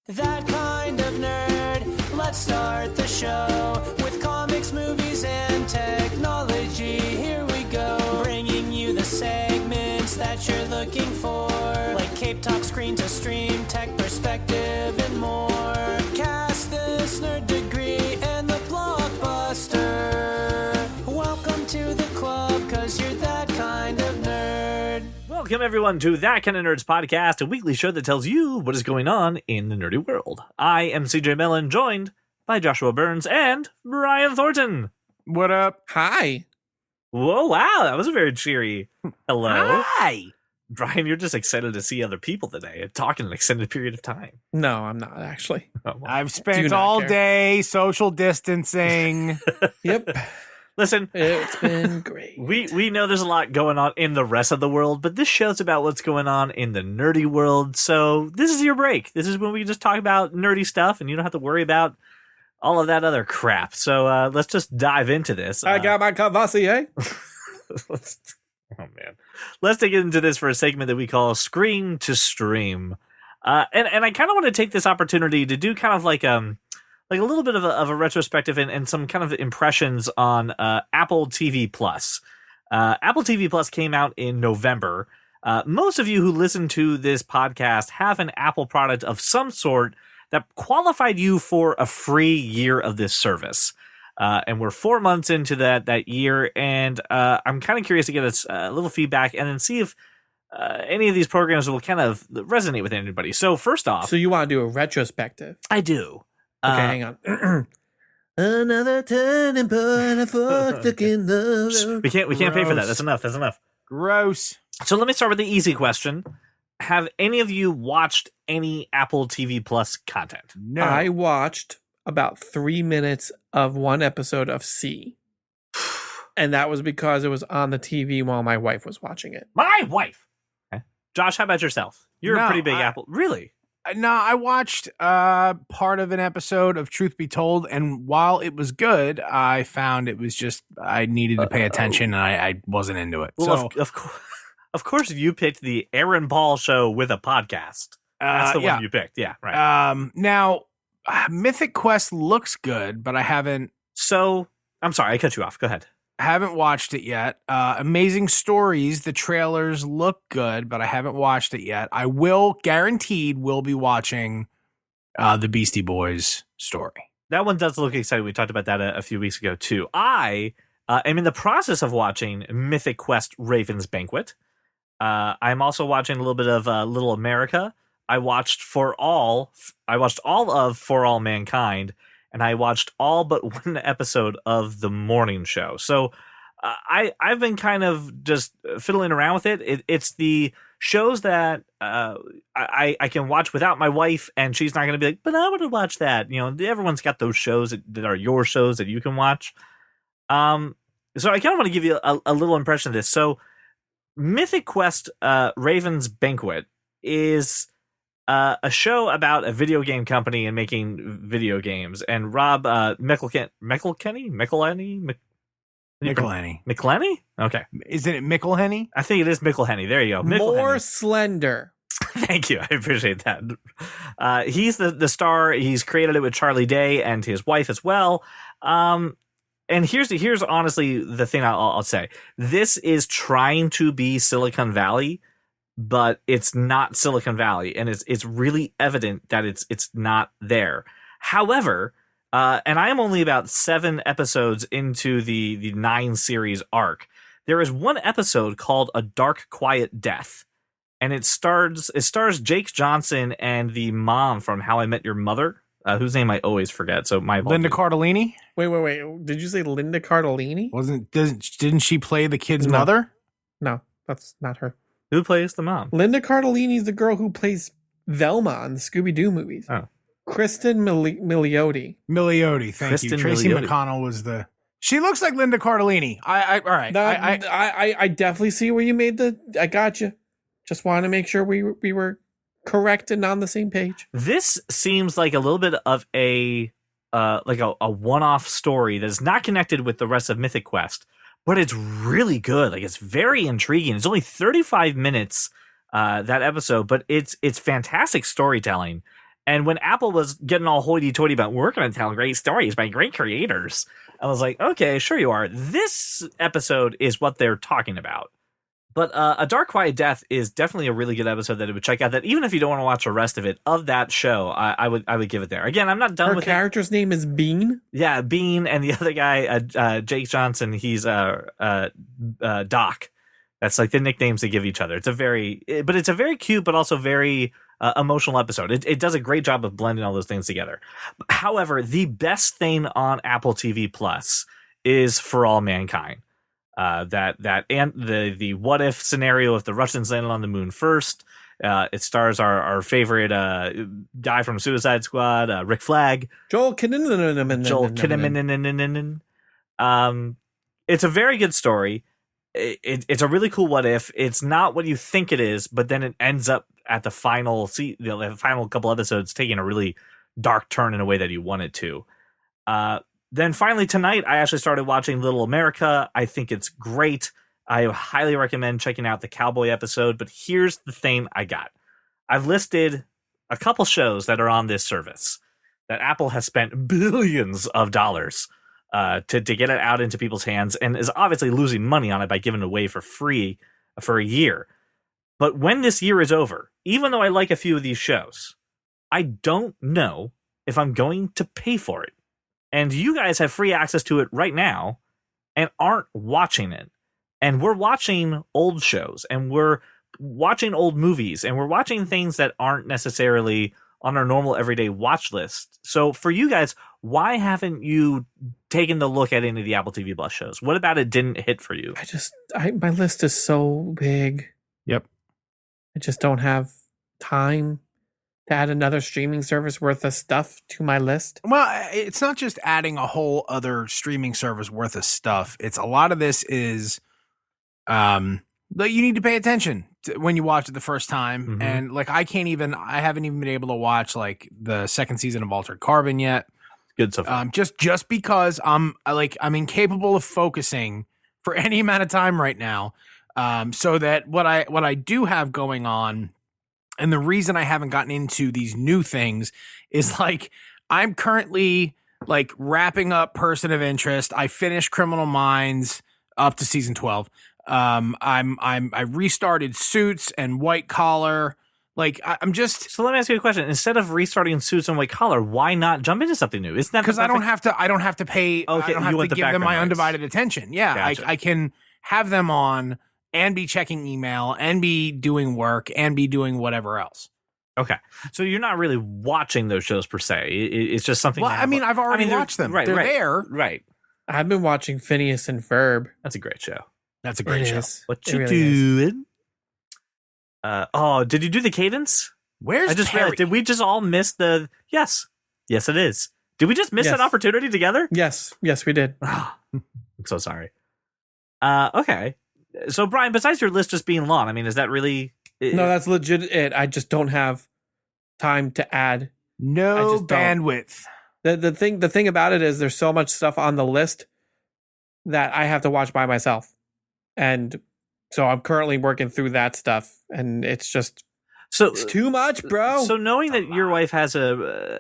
That kind of nerd. Let's start the show with comics, movies, and technology. Here we go, bringing you the segments that you're looking for, like Cape Talk, Screen to Stream, Tech Perspective, and more. Cast this nerd degree and the blockbuster. Welcome to the club, 'cause you're that kind of nerd. Welcome, everyone, to That Kind of Nerds podcast, a weekly show that tells you what is going on in the nerdy world. I am CJ Mellon, joined by Joshua Burns and Brian Thornton. What up? Hi. Whoa, wow, that was a very cheery hello. Hi. Brian, you're just excited to see other people today and talk in an extended period of time. No, I'm not actually. Oh, well. I've Do spent not all care. day social distancing. Yep. Listen, It's been great. we know there's a lot going on in the rest of the world, but this show's about what's going on in the nerdy world, so this is your break. This is when we just talk about nerdy stuff, and you don't have to worry about all of that other crap. So let's just dive into this. I got my Cavassier. Oh, man. Let's dig into this for a segment that we call Screen to Stream. And I kind of want to take this opportunity to do kind of like a little bit of a retrospective and some kind of impressions on Apple TV Plus. Apple TV Plus came out in November. Most of you who listen to this podcast have an Apple product of some sort that qualified you for a free year of this service. And we're 4 months into that year, and I'm kind of curious to get a little feedback and then see if any of these programs will kind of resonate with anybody. So first off, So you want to do a retrospective? I do. Okay, hang on. Another turning point, I stuck in the We can't pay for that. Gross. That's enough. Gross. So let me start with the easy question. Have any of you watched any Apple TV Plus content? No. I watched about 3 minutes of one episode of C. And that was because it was on the TV while my wife was watching it. My wife. Okay. Josh, how about yourself? You're a No, pretty big I- Apple. Really? No, I watched part of an episode of Truth Be Told, and while it was good, I found it was just I needed to pay attention, and I wasn't into it. Well, so, of course, you picked the Aaron Paul show with a podcast. That's the yeah. one you picked. Yeah, right. Now, Mythic Quest looks good, but I haven't So, I'm sorry, I cut you off. Go ahead. watched it yet. Amazing Stories, the trailers look good, but I haven't watched it yet. I will, guaranteed, will be watching the Beastie Boys story. That one does look exciting. We talked about that a few weeks ago, too. I am in the process of watching Mythic Quest Raven's Banquet. I'm also watching a little bit of Little America. I watched all of For All Mankind, and I watched all but one episode of The Morning Show. So I've been kind of just fiddling around with it. It's the shows that I can watch without my wife, and she's not going to be like, but I want to watch that. You know, everyone's got those shows that are your shows that you can watch. So I kind of want to give you a little impression of this. So Mythic Quest Raven's Banquet is a show about a video game company and making video games. And Rob McElhenney? Okay. Isn't it McElhenney? I think it is McElhenney. There you go. More McElhenney. slender. Thank you. I appreciate that. He's the star. He's created it with Charlie Day and his wife as well. And here's honestly the thing I'll say. This is trying to be Silicon Valley, but it's not Silicon Valley, and it's really evident that it's not there. However, and I am only about 7 episodes into the 9 series arc. There is one episode called A Dark Quiet Death, and it stars Jake Johnson and the mom from How I Met Your Mother, whose name I always forget. So my Linda apologies. Cardellini? Wait. Did you say Linda Cardellini? Didn't she play the kid's No. mother? No, that's not her. Who plays the mom? Linda Cardellini is the girl who plays Velma in the Scooby-Doo movies. Oh. Kristen Milioti. Milioti, thank Kristen you. Tracy Milioti. McConnell was the. She looks like Linda Cardellini. All right. I definitely see where you made I got you. Just want to make sure we were correct and on the same page. This seems like a little bit of a one-off story that is not connected with the rest of Mythic Quest, but it's really good. Like, it's very intriguing. It's only 35 minutes that episode, but it's fantastic storytelling. And when Apple was getting all hoity-toity about we're going to tell great stories by great creators, I was like, okay, sure you are. This episode is what they're talking about. But A Dark Quiet Death is definitely a really good episode that I would check out. That even if you don't want to watch the rest of it, of that show, I would give it there. Again, I'm not done Her with character's name is Bean. Yeah, Bean, and the other guy, Jake Johnson, he's Doc. That's like the nicknames they give each other. It's a very cute, but also very emotional episode. It does a great job of blending all those things together. However, the best thing on Apple TV Plus is For All Mankind. That and the what if scenario if the Russians landed on the moon first. It stars our favorite guy from Suicide Squad, Rick Flag. Joel Kinnaman. It's a very good story. It's a really cool what if. It's not what you think it is, but then it ends up at the final the final couple episodes taking a really dark turn in a way that you want it to. Then finally tonight, I actually started watching Little America. I think it's great. I highly recommend checking out the cowboy episode. But here's the thing I got. I've listed a couple shows that are on this service that Apple has spent billions of dollars to get it out into people's hands and is obviously losing money on it by giving it away for free for a year. But when this year is over, even though I like a few of these shows, I don't know if I'm going to pay for it. And you guys have free access to it right now and aren't watching it. And we're watching old shows and we're watching old movies and we're watching things that aren't necessarily on our normal everyday watch list. So for you guys, why haven't you taken the look at any of the Apple TV Plus shows? What about it didn't hit for you? My list is so big. Yep. I just don't have time to add another streaming service worth of stuff to my list. Well, it's not just adding a whole other streaming service worth of stuff. It's a lot of this is that you need to pay attention to when you watch it the first time. Mm-hmm. And like, I haven't even been able to watch like the second season of Altered Carbon yet. Good so far. Just because I'm incapable of focusing for any amount of time right now. So that what I do have going on, and the reason I haven't gotten into these new things is like I'm currently like wrapping up Person of Interest. I finished Criminal Minds up to season 12. I restarted Suits and White Collar. Like I'm just. So let me ask you a question. Instead of restarting Suits and White Collar, why not jump into something new? Isn't that because I don't have to pay. Okay, I don't have to give them my undivided attention. Yeah, Gotcha. I can have them on and be checking email and be doing work and be doing whatever else. Okay. So you're not really watching those shows per se. It's just something. Well, I mean, I've already watched them. Right, they're right, there. Right. I've been watching Phineas and Ferb. That's a great show. That's a great show. What It you really is. doing? Did you do the cadence? Where's I just Terry? realized, did we just all miss the yes? Yes, it is. Did we just miss Yes. that opportunity together? Yes, we did. I'm so sorry. Okay. So Brian, besides your list just being long, I mean, is that really No, that's legit it. I just don't have time to add. I No just don't. bandwidth. The thing about it is there's so much stuff on the list that I have to watch by myself. And so I'm currently working through that stuff and it's too much, bro. So knowing that your wife has a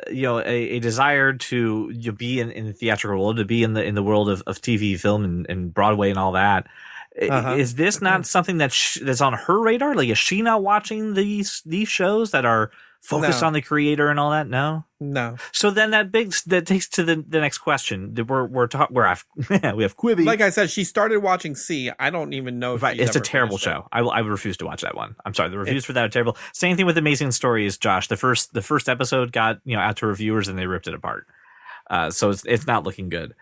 desire to be in the theatrical world, to be in the world of TV, film, and Broadway and all that, is this not something that's on her radar? Like, is she not watching these shows that are focused No. on the creator and all that? No. So then that takes to the next question. We have Quibi. Like I said, she started watching C. I don't even know if Right, she's it's a ever terrible finished show. I refuse to watch that one. I'm sorry, the reviews for that are terrible. Same thing with Amazing Stories, Josh. The first episode got out to reviewers and they ripped it apart. So it's not looking good.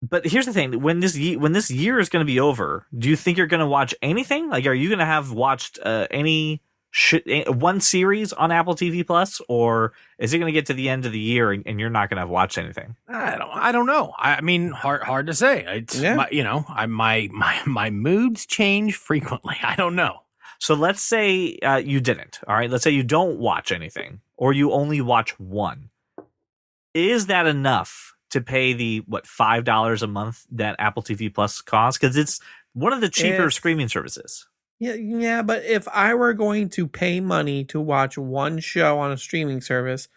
But here's the thing: when this year is going to be over, do you think you're going to watch anything? Like, are you going to have watched one series on Apple TV Plus, or is it going to get to the end of the year and you're not going to have watched anything? I don't know. I mean, hard to say. It's Yeah. my moods change frequently. I don't know. So let's say you didn't. All right, let's say you don't watch anything, or you only watch one. Is that enough to pay the $5 a month that Apple TV Plus costs? Because it's one of the cheaper If- streaming services. Yeah, but if I were going to pay money to watch one show on a streaming service,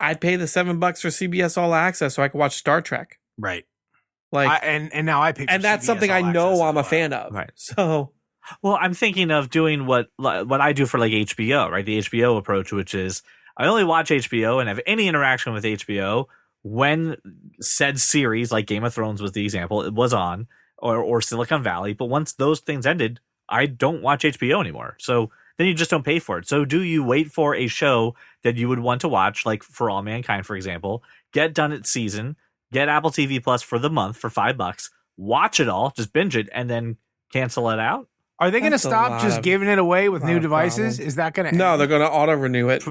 I'd pay the $7 for CBS All Access so I could watch Star Trek. Right. Like, and now I pay for and that's CBS something I All know Access I'm as a well. fan of. Right. So, well, I'm thinking of doing what I do for like HBO, right? The HBO approach, which is I only watch HBO and have any interaction with HBO when said series, like Game of Thrones was the example, it was on, or Silicon Valley. But once those things ended, I don't watch HBO anymore. So then you just don't pay for it. So do you wait for a show that you would want to watch, like For All Mankind, for example, get done its season, get Apple TV Plus for the month for $5, watch it all, just binge it, and then cancel it out? Are they going to That's a stop lot just of- giving it away with lot new of devices? problem. Is that going to no, they're going to auto renew it.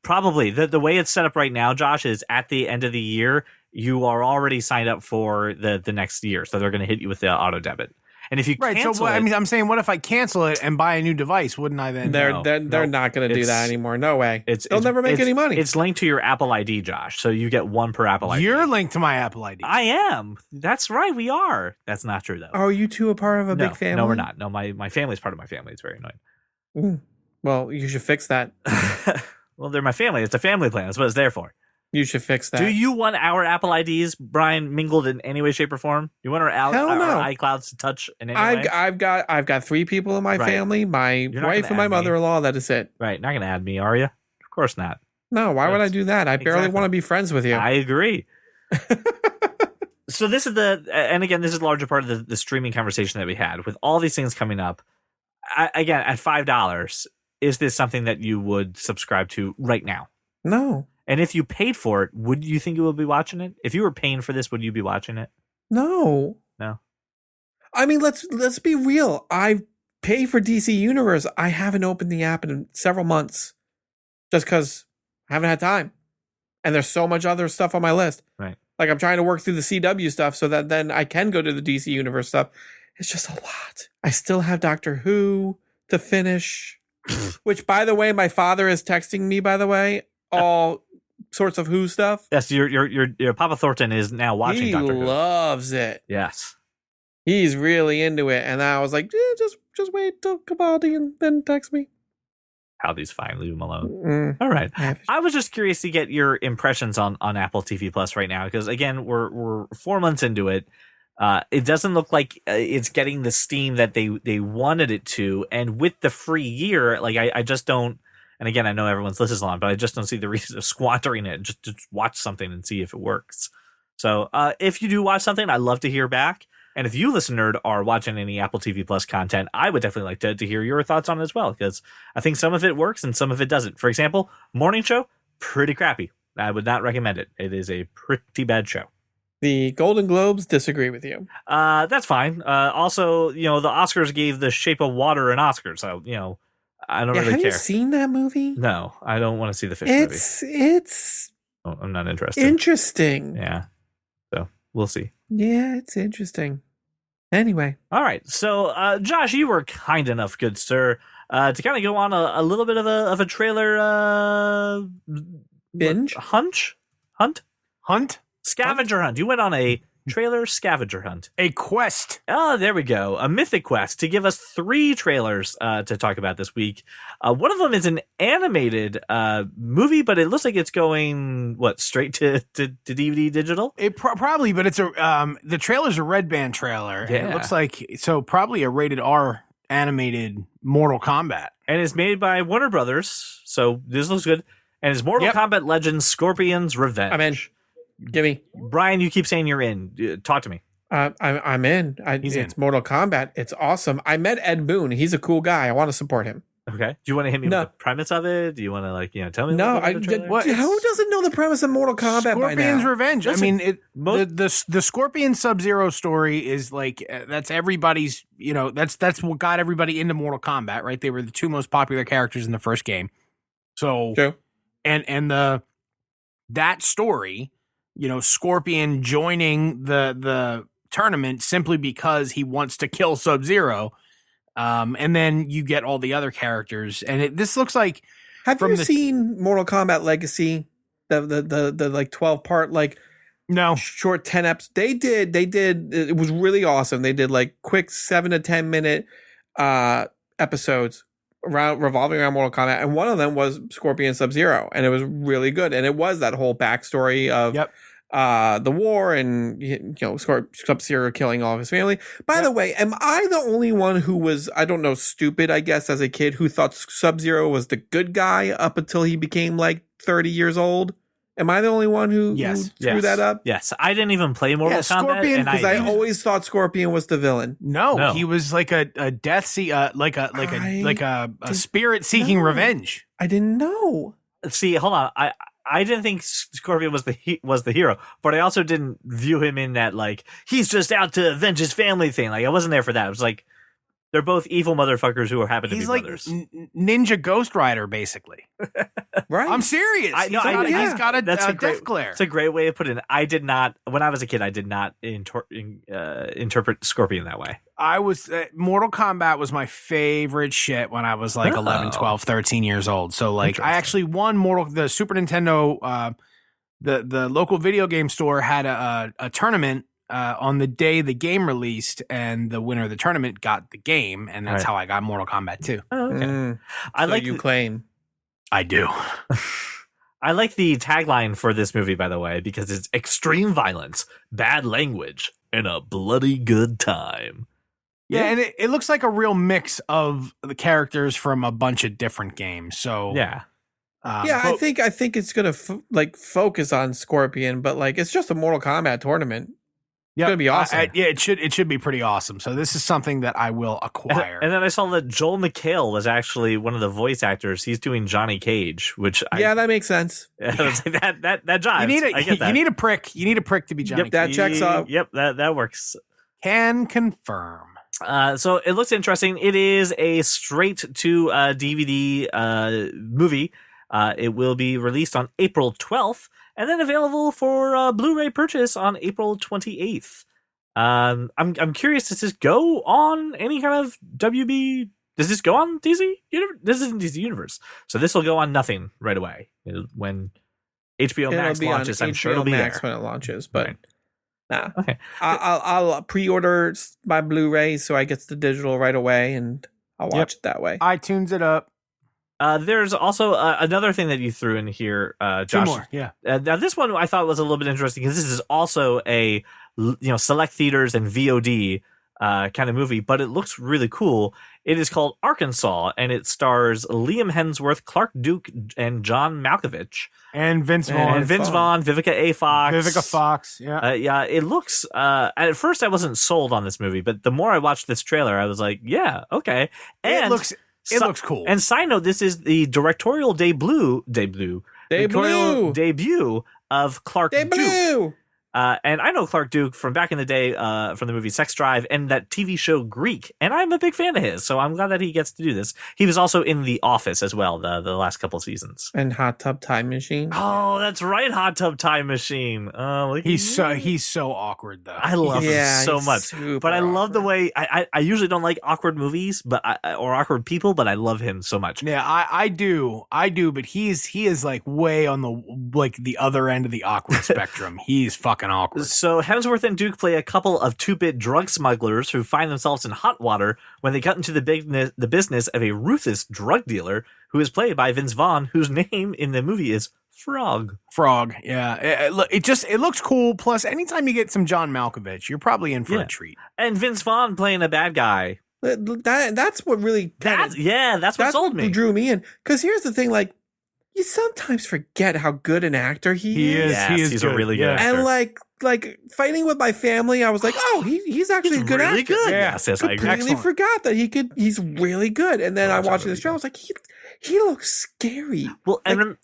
Probably. The way it's set up right now, Josh, is at the end of the year, you are already signed up for the next year. So they're going to hit you with the auto debit. And if you Right. cancel So it, I'm saying, what if I cancel it and buy a new device? Wouldn't I then? They're No, not going to do that it's- anymore. No way. it's They'll never make any money. It's linked to your Apple ID, Josh. So you get one per Apple ID. You're linked to my Apple ID. I am. That's right. We are. That's not true, though. Are you two a part of a no, big family? No, we're not. No, my family's part of my family. It's very annoying. Well, you should fix that. Well, they're my family. It's a family plan. That's what it's there for. You should fix that. Do you want our Apple IDs, Brian, mingled in any way, shape, or form? You want our Hell no. iClouds to touch in any way? I've got 3 people in my Right. family, my not wife gonna and my add me. mother-in-law. That is it. Right. Not going to add me, are you? Of course not. No, why would I Yes. do that? I barely Exactly. want to be friends with you. I agree. So this is and again, this is a larger part of the streaming conversation that we had. With all these things coming up, again, at $5, is this something that you would subscribe to right now? No. And if you paid for it, would you think you would be watching it? If you were paying for this, would you be watching it? No. No. I mean, let's be real. I pay for DC Universe. I haven't opened the app in several months just because I haven't had time. And there's so much other stuff on my list. Right. Like I'm trying to work through the CW stuff so that then I can go to the DC Universe stuff. It's just a lot. I still have Doctor Who to finish, which, by the way, my father is texting me, by the way, all sorts of Who stuff. Yes, your Papa Thornton is now watching He Doctor Who. loves it. Yes. He's really into it. And I was like, just wait till Capaldi and then text me. Howdy's fine. Leave him alone. All right. I have- I was just curious to get your impressions on Apple TV Plus right now, because again, we're 4 months into it. It doesn't look like it's getting the steam that they wanted it to, and with the free year, like I just don't. And again, I know everyone's list is long, but I just don't see the reason of squandering it. Just to watch something and see if it works. So if you do watch something, I'd love to hear back. And if you, listener, are watching any Apple TV Plus content, I would definitely like to hear your thoughts on it as well, because I think some of it works and some of it doesn't. For example, Morning Show, pretty crappy. I would not recommend it. It is a pretty bad show. The Golden Globes disagree with you. That's fine. Also, the Oscars gave The Shape of Water an Oscar, so I don't really have care. you seen that movie? No, I don't want to see the fish movie. It's Oh, I'm not interested. interesting. Yeah, so we'll see. Yeah, it's interesting. Anyway, All right, so Josh, you were kind enough, good sir, to kind of go on a little bit of a trailer Binge? hunt, scavenger hunt. You went on a trailer scavenger hunt. A quest. Oh, there we go. A mythic quest to give us 3 trailers to talk about this week. One of them is an animated movie, but it looks like it's going straight to DVD digital. It probably, but it's the trailer's a Red Band trailer. And Yeah. it looks like probably a rated R animated Mortal Kombat. And it's made by Warner Brothers, so this looks good. And it's Mortal Yep. Kombat Legends: Scorpion's Revenge. I'm in. Gimme. Brian, you keep saying you're in. Talk to me. I'm in. He's it's in. Mortal Kombat. It's awesome. I met Ed Boon. He's a cool guy. I want to support him. Okay. Do you want to hit me No. with the premise of it? Do you want to tell me? No, about the trailer? what- who doesn't know the premise of Mortal Kombat by Scorpion's now? Revenge. Listen, I mean, most- the Scorpion Sub-Zero story is like that's everybody's. That's what got everybody into Mortal Kombat, right? They were the 2 most popular characters in the first game. So True. and that story, Scorpion joining the tournament simply because he wants to kill Sub-Zero. And then you get all the other characters, and this looks like Have from you the- seen Mortal Kombat Legacy? The like 12-part like no. short 10 eps. They did. It was really awesome. They did like quick 7 to 10 minute episodes revolving around Mortal Kombat, and one of them was Scorpion Sub-Zero, and it was really good. And it was that whole backstory of the war and Sub-Zero killing all of his family. By the way, am I the only one who was, I don't know, stupid, I guess, as a kid, who thought Sub-Zero was the good guy up until he became like 30 years old? Am I the only one who screwed that up? Yes, I didn't even play Mortal Kombat, because I always thought Scorpion was the villain. No, he was like a death like a spirit seeking revenge. I didn't know. See, hold on, I didn't think Scorpion was the hero, but I also didn't view him in that like he's just out to avenge his family thing. Like I wasn't there for that. It was like they're both evil motherfuckers who happen to be brothers. He's like Ninja Ghost Rider, basically. Right? I'm serious. He's got a death glare. It's a great way to put it. I did not, when I was a kid, I did not interpret Scorpion that way. I was Mortal Kombat was my favorite shit when I was like 11, 12, 13 years old. So like I actually won the Super Nintendo, the local video game store had a tournament on the day the game released, and the winner of the tournament got the game, and that's how I got Mortal Kombat 2. Oh, okay. Claim. I do. I like the tagline for this movie, by the way, because it's extreme violence, bad language, and a bloody good time. Yeah, and it looks like a real mix of the characters from a bunch of different games. So I think it's gonna focus on Scorpion, but like it's just a Mortal Kombat tournament. It's gonna be awesome. It should be pretty awesome. So this is something that I will acquire. And then I saw that Joel McHale was actually one of the voice actors. He's doing Johnny Cage, which that makes sense. I was like, that jives. You need a prick. You need a prick to be Johnny Cage. That checks out. Yep, that works. Can confirm. So it looks interesting. It is a straight to DVD movie. It will be released on April 12th. And then available for Blu-ray purchase on April 28th. I'm curious, does this go on any kind of WB? Does this go on DC? This isn't DC Universe. So this will go on nothing right away. When HBO Max launches, I'm sure it'll be Max there. when it launches, but right. Nah. Okay. I'll pre-order my Blu-ray so I get the digital right away, and I'll watch it that way. iTunes it up. There's also another thing that you threw in here, Josh. Two more, yeah. Now this one I thought was a little bit interesting because this is also a select theaters and VOD kind of movie, but it looks really cool. It is called Arkansas, and it stars Liam Hemsworth, Clark Duke, and John Malkovich, and Vince Vaughn, Vivica A. Fox. Yeah. It looks. At first, I wasn't sold on this movie, but the more I watched this trailer, I was like, yeah, okay. And it looks cool. And side note, this is the directorial debut of Clark Duke. And I know Clark Duke from back in the day from the movie Sex Drive and that TV show Greek, and I'm a big fan of his, so I'm glad that he gets to do this. He was also in The Office as well, the last couple seasons. And Hot Tub Time Machine. Oh, that's right, Hot Tub Time Machine. He's so awkward though. I love him so much, but I love the way I usually don't like awkward movies, or awkward people, but I love him so much. Yeah, I do, but he is like way on the other end of the awkward spectrum. He's fucking awkward. So Hemsworth and Duke play a couple of two-bit drug smugglers who find themselves in hot water when they got into the business of a ruthless drug dealer who is played by Vince Vaughn, whose name in the movie is Frog. Yeah. It looks cool. Plus, anytime you get some John Malkovich, you're probably in for a treat. And Vince Vaughn playing a bad guy. That's what really that's what sold me. Drew me in. Because here's the thing, like, you sometimes forget how good an actor he is. Yes, he's a really good actor. And like Fighting with My Family, I was like, oh, he's actually a good really actor. Good. Yeah. Yes, I agree. Completely forgot that he's really good. And then I watched this show, I was like, he looks scary. Well, and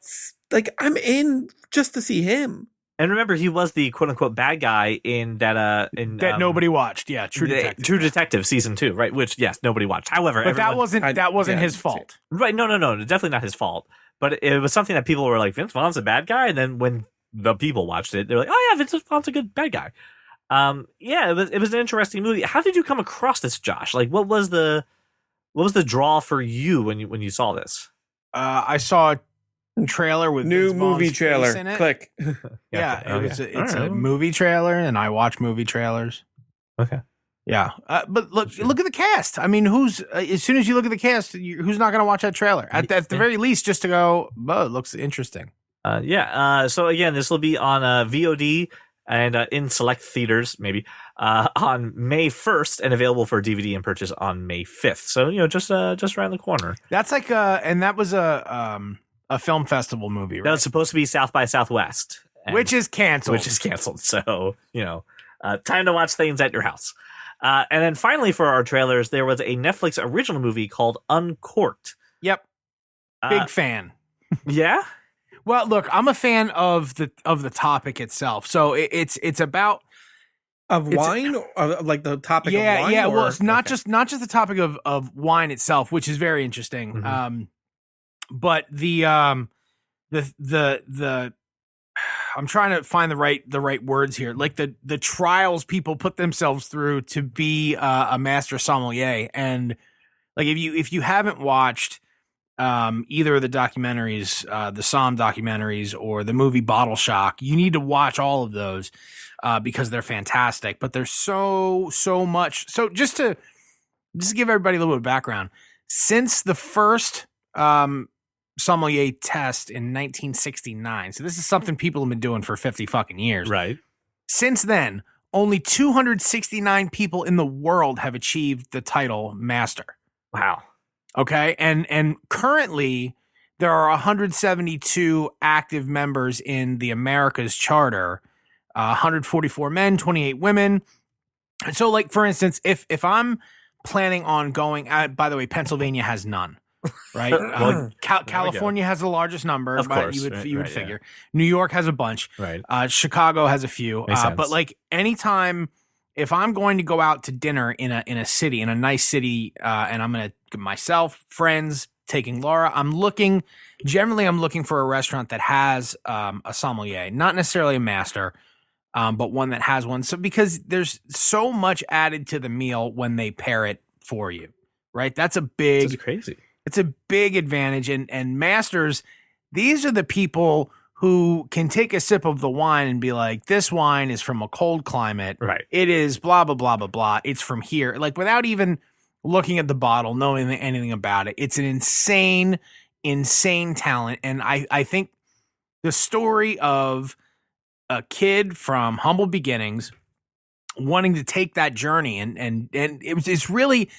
I'm in just to see him. And remember, he was the quote unquote bad guy in that nobody watched. Yeah, True Detective. Detective season 2, right? Which nobody watched. However, but that wasn't his fault. Right? No, definitely not his fault. But it was something that people were like, Vince Vaughn's a bad guy, and then when the people watched it, they're like, oh yeah, Vince Vaughn's a good bad guy. It was an interesting movie. How did you come across this, Josh? Like, what was the draw for you when you saw this? I saw a trailer with new Vince movie Vaughn's trailer. Face in it. Click. It's a movie trailer, and I watch movie trailers. Okay. Yeah, but look at the cast. I mean, who's as soon as you look at the cast, who's not going to watch that trailer? At the very least, just to go, oh, it looks interesting. So again, this will be on VOD and in select theaters, maybe on May 1st, and available for DVD and purchase on May 5th. So just around the corner. That's like and that was a film festival movie, right? That was supposed to be South by Southwest, which is canceled. So time to watch things at your house. And then finally, for our trailers, there was a Netflix original movie called Uncorked. Yep, big fan. Yeah. Well, look, I'm a fan of the topic itself. So it's about wine, like the topic of wine. Yeah. Well, it's not just the topic of wine itself, which is very interesting. Mm-hmm. But the I'm trying to find the right words here. Like the trials people put themselves through to be a master sommelier, and like if you haven't watched either of the documentaries, the Somm documentaries or the movie Bottle Shock, you need to watch all of those because they're fantastic. But there's so much. So just to give everybody a little bit of background, since the first sommelier test in 1969, so this is something people have been doing for 50 fucking years. Right. Since then, only 269 people in the world have achieved the title master. Wow. Okay, and currently there are 172 active members in the Americas Charter, 144 men, 28 women. And so, like for instance, if I'm planning on going, by the way, Pennsylvania has none, right? California has the largest number, of course, you would figure. Yeah. New York has a bunch, right? Chicago has a few, but like anytime. If I'm going to go out to dinner in a city, in a nice city, and I'm going to myself, friends, taking Laura, I'm looking for a restaurant that has a sommelier, not necessarily a master, but one that has one. So because there's so much added to the meal when they pair it for you, right? That's crazy. It's a big advantage. And masters, these are the people who can take a sip of the wine and be like, this wine is from a cold climate. Right. It is blah, blah, blah, blah, blah. It's from here. Like without even looking at the bottle, knowing anything about it. It's an insane talent. And I think the story of a kid from humble beginnings wanting to take that journey and it's really,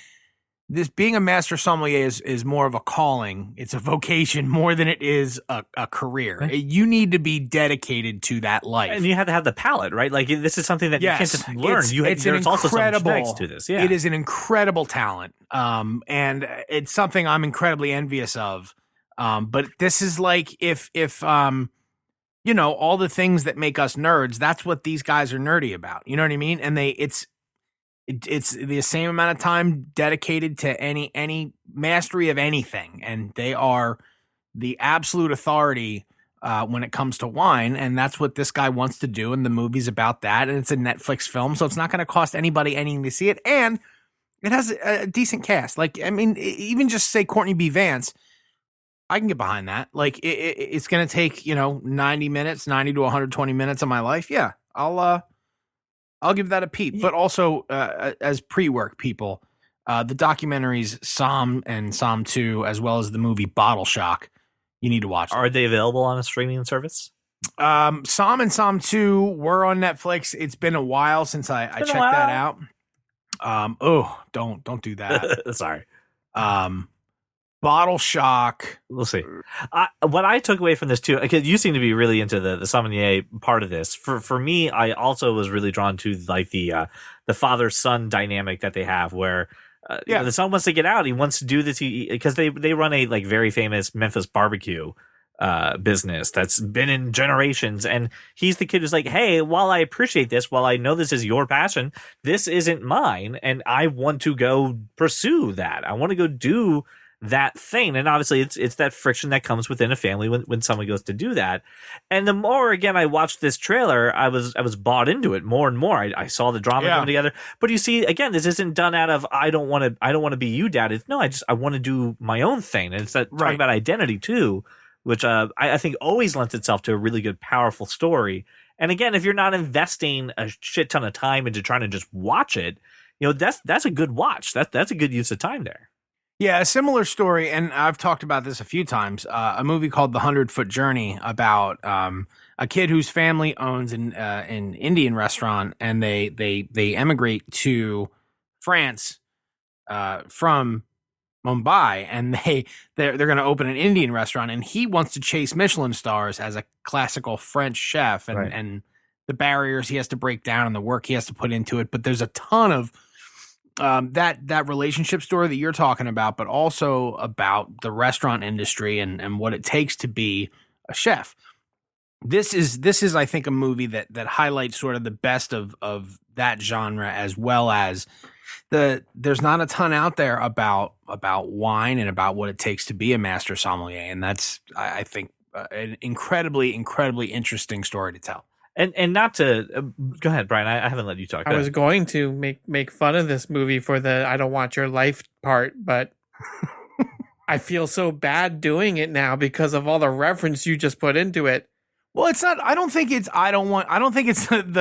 this being a master sommelier is more of a calling. It's a vocation more than it is a career. You need to be dedicated to that life, and you have to have the palate, right? Like this is something that you can't just learn. There's also so much next to this. Yeah, it is an incredible talent, and it's something I'm incredibly envious of. But this is like if all the things that make us nerds, that's what these guys are nerdy about. You know what I mean? And it's the same amount of time dedicated to any mastery of anything. And they are the absolute authority when it comes to wine. And that's what this guy wants to do. And the movie's about that. And it's a Netflix film. So it's not going to cost anybody anything to see it. And it has a decent cast. Like, I mean, even just say Courtney B. Vance, I can get behind that. Like it's going to take, 90 minutes, 90 to 120 minutes of my life. Yeah, I'll give that a peep, but also as pre-work people, the documentaries Somm and Somm 2, as well as the movie Bottle Shock, you need to watch them. Are they available on a streaming service? Somm and Somm 2 were on Netflix. It's been a while since I checked that out. Don't do that. Sorry. Bottle Shock. We'll see. What I took away from this too, because you seem to be really into the sommelier part of this. For me, I also was really drawn to like the father son dynamic that they have, where the son wants to get out. He wants to do this because they run a like very famous Memphis barbecue business that's been in generations, and he's the kid who's like, hey, while I appreciate this, while I know this is your passion, this isn't mine, and I want to go pursue that. I want to go do that thing. And obviously it's that friction that comes within a family when someone goes to do that. And the more again I watched this trailer, I was bought into it more and more. I saw the drama come together. But you see, again, this isn't done out of I don't want to be you, Dad. It's no, I want to do my own thing. And it's that talking about identity too, which I think always lends itself to a really good, powerful story. And again, if you're not investing a shit ton of time into trying to just watch it, that's a good watch. That's a good use of time there. Yeah, a similar story, and I've talked about this a few times. A movie called The 100-Foot Journey about a kid whose family owns an Indian restaurant, and they emigrate to France from Mumbai, and they're going to open an Indian restaurant, and he wants to chase Michelin stars as a classical French chef, and the barriers he has to break down and the work he has to put into it. But there's a ton of that relationship story that you're talking about, but also about the restaurant industry and what it takes to be a chef. This is I think a movie that highlights sort of the best of that genre, as well as there's not a ton out there about wine and about what it takes to be a master sommelier, and that's I think an incredibly interesting story to tell. And not to go ahead, Brian. I haven't let you talk. I was going to make fun of this movie for the "I don't want your life" part, but I feel so bad doing it now because of all the reference you just put into it. Well, it's not. I don't think it's the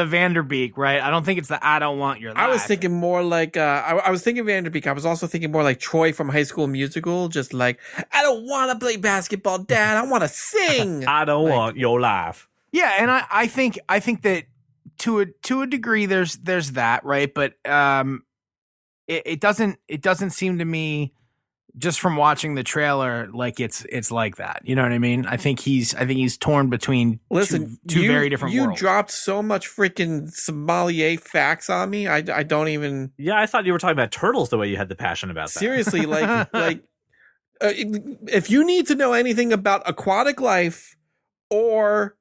Vanderbeek, right? I don't think it's the "I don't want your life." I was thinking more like I was thinking Vanderbeek. I was also thinking more like Troy from High School Musical, just like, I don't want to play basketball, Dad. I want to sing. I don't want your life. Yeah, and I think that to a degree there's that, right? But it doesn't seem to me, just from watching the trailer, like it's like that. You know what I mean? I think he's torn between two very different worlds. You dropped so much freaking sommelier facts on me. I don't even. Yeah, I thought you were talking about turtles the way you had the passion about that. Seriously, if you need to know anything about aquatic life or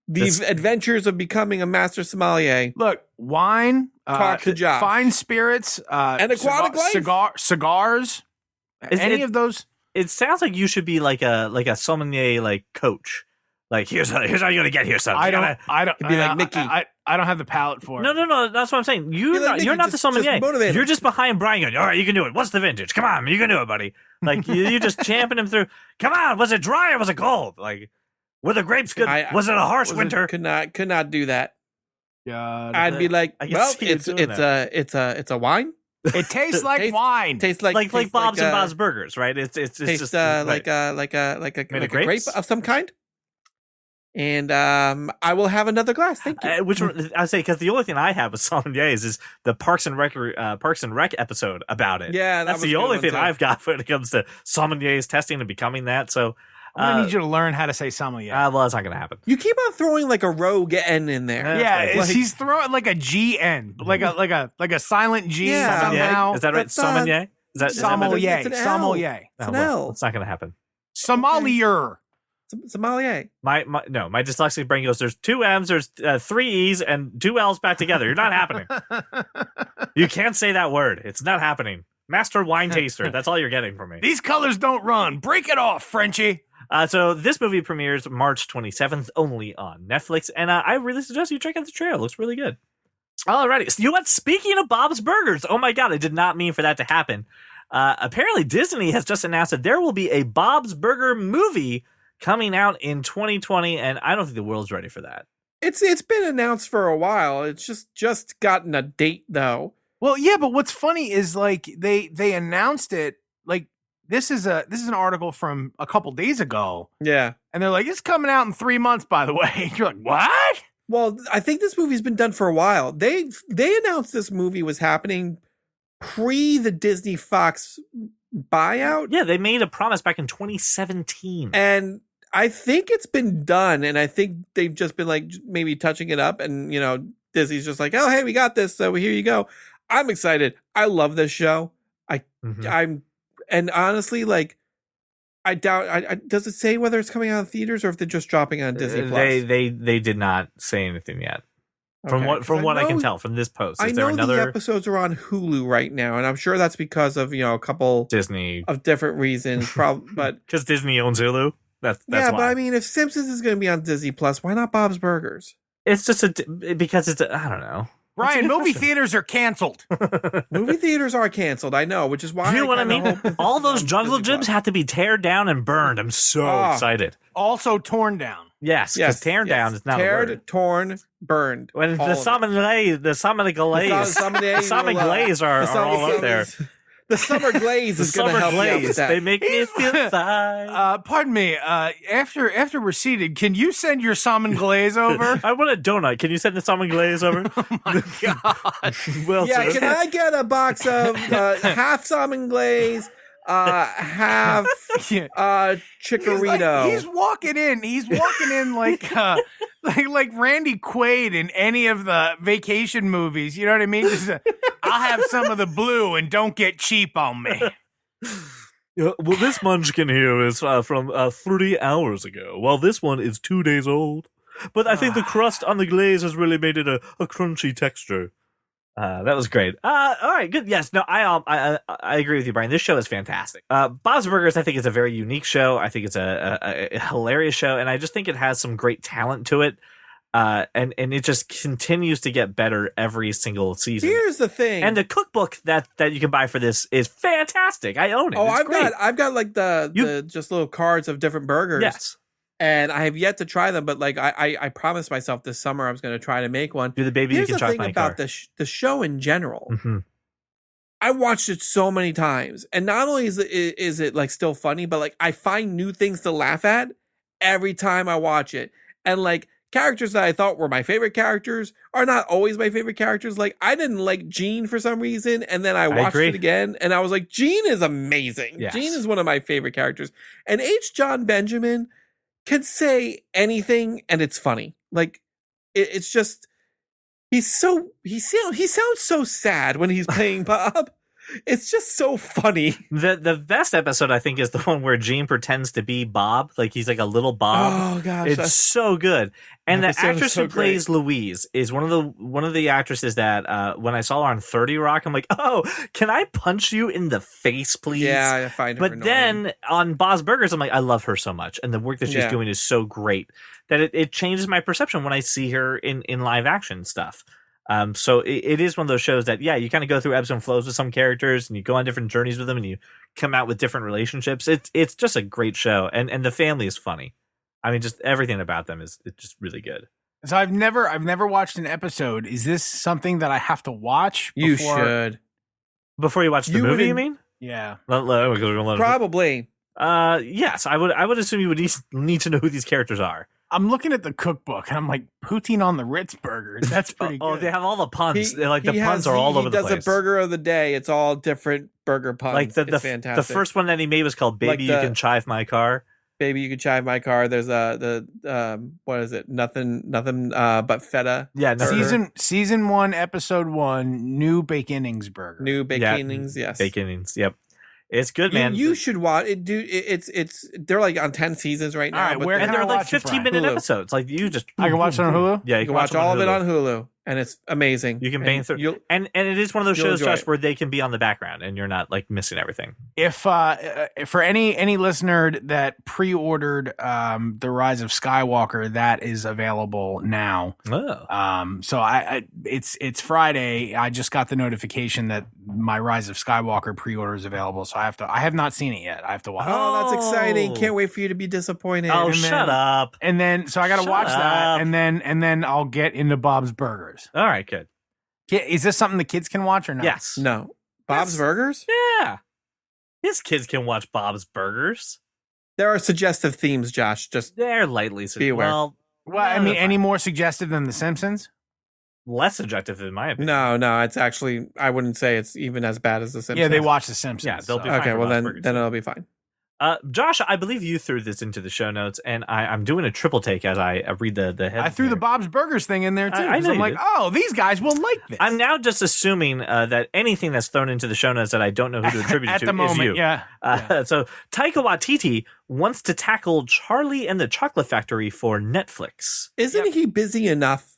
the adventures of becoming a master sommelier, look, wine, talk to Josh. Fine spirits, and aquatic life, cigars. Any of those? It sounds like you should be like a sommelier coach. Like here's how you're gonna get here, son. I don't be like Mickey. I don't have the palate for it. No. That's what I'm saying. You're not the sommelier. You're just behind Brian going, all right, you can do it. What's the vintage? Come on, you can do it, buddy. Like you just champing him through. Come on, was it dry or was it cold? Like, were the grapes good? Was it a harsh winter? Could not do that. God, I'd be like, well, it's a wine. It tastes like wine. Tastes like Bob's and Bob's Burgers, right? It's just like a grape of some kind. And I will have another glass. Thank you. Which I say, because the only thing I have with sommeliers is the Parks and Rec episode about it. Yeah, that's the only thing I've got when it comes to sommeliers testing and becoming that. So I'm gonna need you to learn how to say sommelier. Well, that's not gonna happen. You keep on throwing like a rogue N in there. Yeah, he's throwing like a G N, like a silent G. Yeah, somehow. Is that right? Sommelier? Is that sommelier? It's an L. Sommelier. It's an L. It's not gonna happen. Sommelier. Sommelier. My dyslexic brain goes, there's 2 M's, there's 3 E's, and 2 L's back together. You're not happening. You can't say that word. It's not happening. Master wine taster. That's all you're getting from me. These colors don't run. Break it off, Frenchie. So this movie premieres March 27th only on Netflix, and I really suggest you check out the trailer. It looks really good. Alrighty. So you know what? Speaking of Bob's Burgers, oh my God, I did not mean for that to happen. Apparently Disney has just announced that there will be a Bob's Burger movie coming out in 2020, and I don't think the world's ready for that. It's been announced for a while. It's just gotten a date though. Well, yeah, but what's funny is like they announced it like this is an article from a couple days ago. Yeah, and they're like, it's coming out in 3 months. By the way, you're like, what? Well, I think this movie's been done for a while. They announced this movie was happening pre the Disney Fox buyout. Yeah, they made a promise back in 2017, and I think it's been done, and I think they've just been like maybe touching it up, and Disney's just like, oh hey, we got this, so here you go. I'm excited. I love this show. And honestly, like, I doubt. Does it say whether it's coming out in theaters or if they're just dropping on Disney Plus? They did not say anything yet. From what I can tell from this post, I know the episodes are on Hulu right now, and I'm sure that's because of a couple Disney of different reasons. But because Disney owns Hulu. That's yeah. Why. But I mean, if Simpsons is going to be on Disney Plus, why not Bob's Burgers? It's just because it's I don't know. Ryan, movie theaters are canceled. Movie theaters are canceled. I know, which is why you know what I mean. All those jungle gyms have to be teared down and burned. I'm so excited. Also torn down. Yes, because tearing down is not a word. Torn, burned. When the Sumnenglaze are all up there. The summer glaze is going to help you out with that. They make me feel fine. Pardon me. After we're seated, can you send your Sumnenglaze over? I want a donut. Can you send the Sumnenglaze over? Oh my god. Well, yeah, sir. can I get a box of half Sumnenglaze, half Chikorito? He's walking in like Randy Quaid in any of the vacation movies. You know what I mean? Just, I'll have some of the blue and don't get cheap on me. Well, this munchkin here is from 3 hours ago, while this one is 2 days old. But I think the crust on the glaze has really made it a crunchy texture. That was great. All right, good. Yes, no, I agree with you, Brian. This show is fantastic. Bob's Burgers, I think, is a very unique show. I think it's a hilarious show, and I just think it has some great talent to it. And it just continues to get better every single season. Here's the thing, and the cookbook that you can buy for this is fantastic. I own it. Oh, It's I've got like the just little cards of different burgers. Yes. And I have yet to try them, but like I promised myself this summer I was going to try to make one. Do the baby Here's you can the trust thing my about car. the show in general. Mm-hmm. I watched it so many times, and not only is it like still funny, but like I find new things to laugh at every time I watch it. And like characters that I thought were my favorite characters are not always my favorite characters. Like I didn't like Gene for some reason, and then I watched it again, and I was like, Gene is amazing. Yes. Gene is one of my favorite characters. And H. John Benjamin can say anything and it's funny. Like it's just he sounds so sad when he's playing Bob. It's just so funny. The best episode, I think, is the one where Gene pretends to be Bob. Like he's like a little Bob. Oh gosh, it's so good. And the actress so who plays Louise is one of the actresses that when I saw her on 30 Rock, I'm like, oh, can I punch you in the face, please? Yeah, I find her But annoying. then on Bob's Burgers, I'm like, I love her so much, and the work that she's doing is so great that it changes my perception when I see her in live action stuff. So it is one of those shows that, yeah, you kind of go through ebbs and flows with some characters and you go on different journeys with them and you come out with different relationships. It's just a great show. And the family is funny. I mean, just everything about them is just really good. So I've never watched an episode. Is this something that I have to watch? You should. Before you watch the movie, you mean? Yeah. Probably. Yes, I would assume you would need to know who these characters are. I'm looking at the cookbook and I'm like, poutine on the Ritz burgers. That's pretty good. Oh, they have all the puns. Puns are all over the place. He does a burger of the day. It's all different burger puns. Like it's fantastic. The first one that he made was called "Baby, You Can Chive My Car." Baby, you can chive my car. There's what is it? Nothing but feta. Yeah, season 1, episode 1, New Beginnings burger. New Beginnings, yes. Beginnings, yep. It's good, man. You should watch it, dude. It's they're like on 10 seasons right now. All right, but and they're like 15-minute episodes. Like I can watch it on Hulu. Yeah, you can watch all of it on Hulu, and it's amazing. You can bang through, and it is one of those shows, Josh, where they can be on the background, and you're not like missing everything. If for any listener that pre-ordered The Rise of Skywalker, that is available now. Oh. So it's Friday. I just got the notification that my Rise of Skywalker pre-order is available. So I have not seen it yet. I have to watch. Oh, that's exciting! Can't wait for you to be disappointed. Oh, shut up! And then so I got to watch that, and then I'll get into Bob's Burgers. All right, good. Is this something the kids can watch or not? Yes. No. Bob's Burgers? Yeah. His kids can watch Bob's Burgers. There are suggestive themes, Josh. Just they're lightly be aware. Well, I mean, any more suggestive than The Simpsons? Less subjective in my opinion. No, it's actually, I wouldn't say it's even as bad as The Simpsons. Yeah, they watch The Simpsons. Yeah, they'll be fine. Okay, well then it'll be fine. Josh, I believe you threw this into the show notes, and I'm doing a triple take as I read the head. I threw the Bob's Burgers thing in there too. I know I'm like, oh, these guys will like this. I'm now just assuming that anything that's thrown into the show notes that I don't know who to attribute at to the moment, is you. Yeah. So Taika Waititi wants to tackle Charlie and the Chocolate Factory for Netflix. Isn't he busy enough?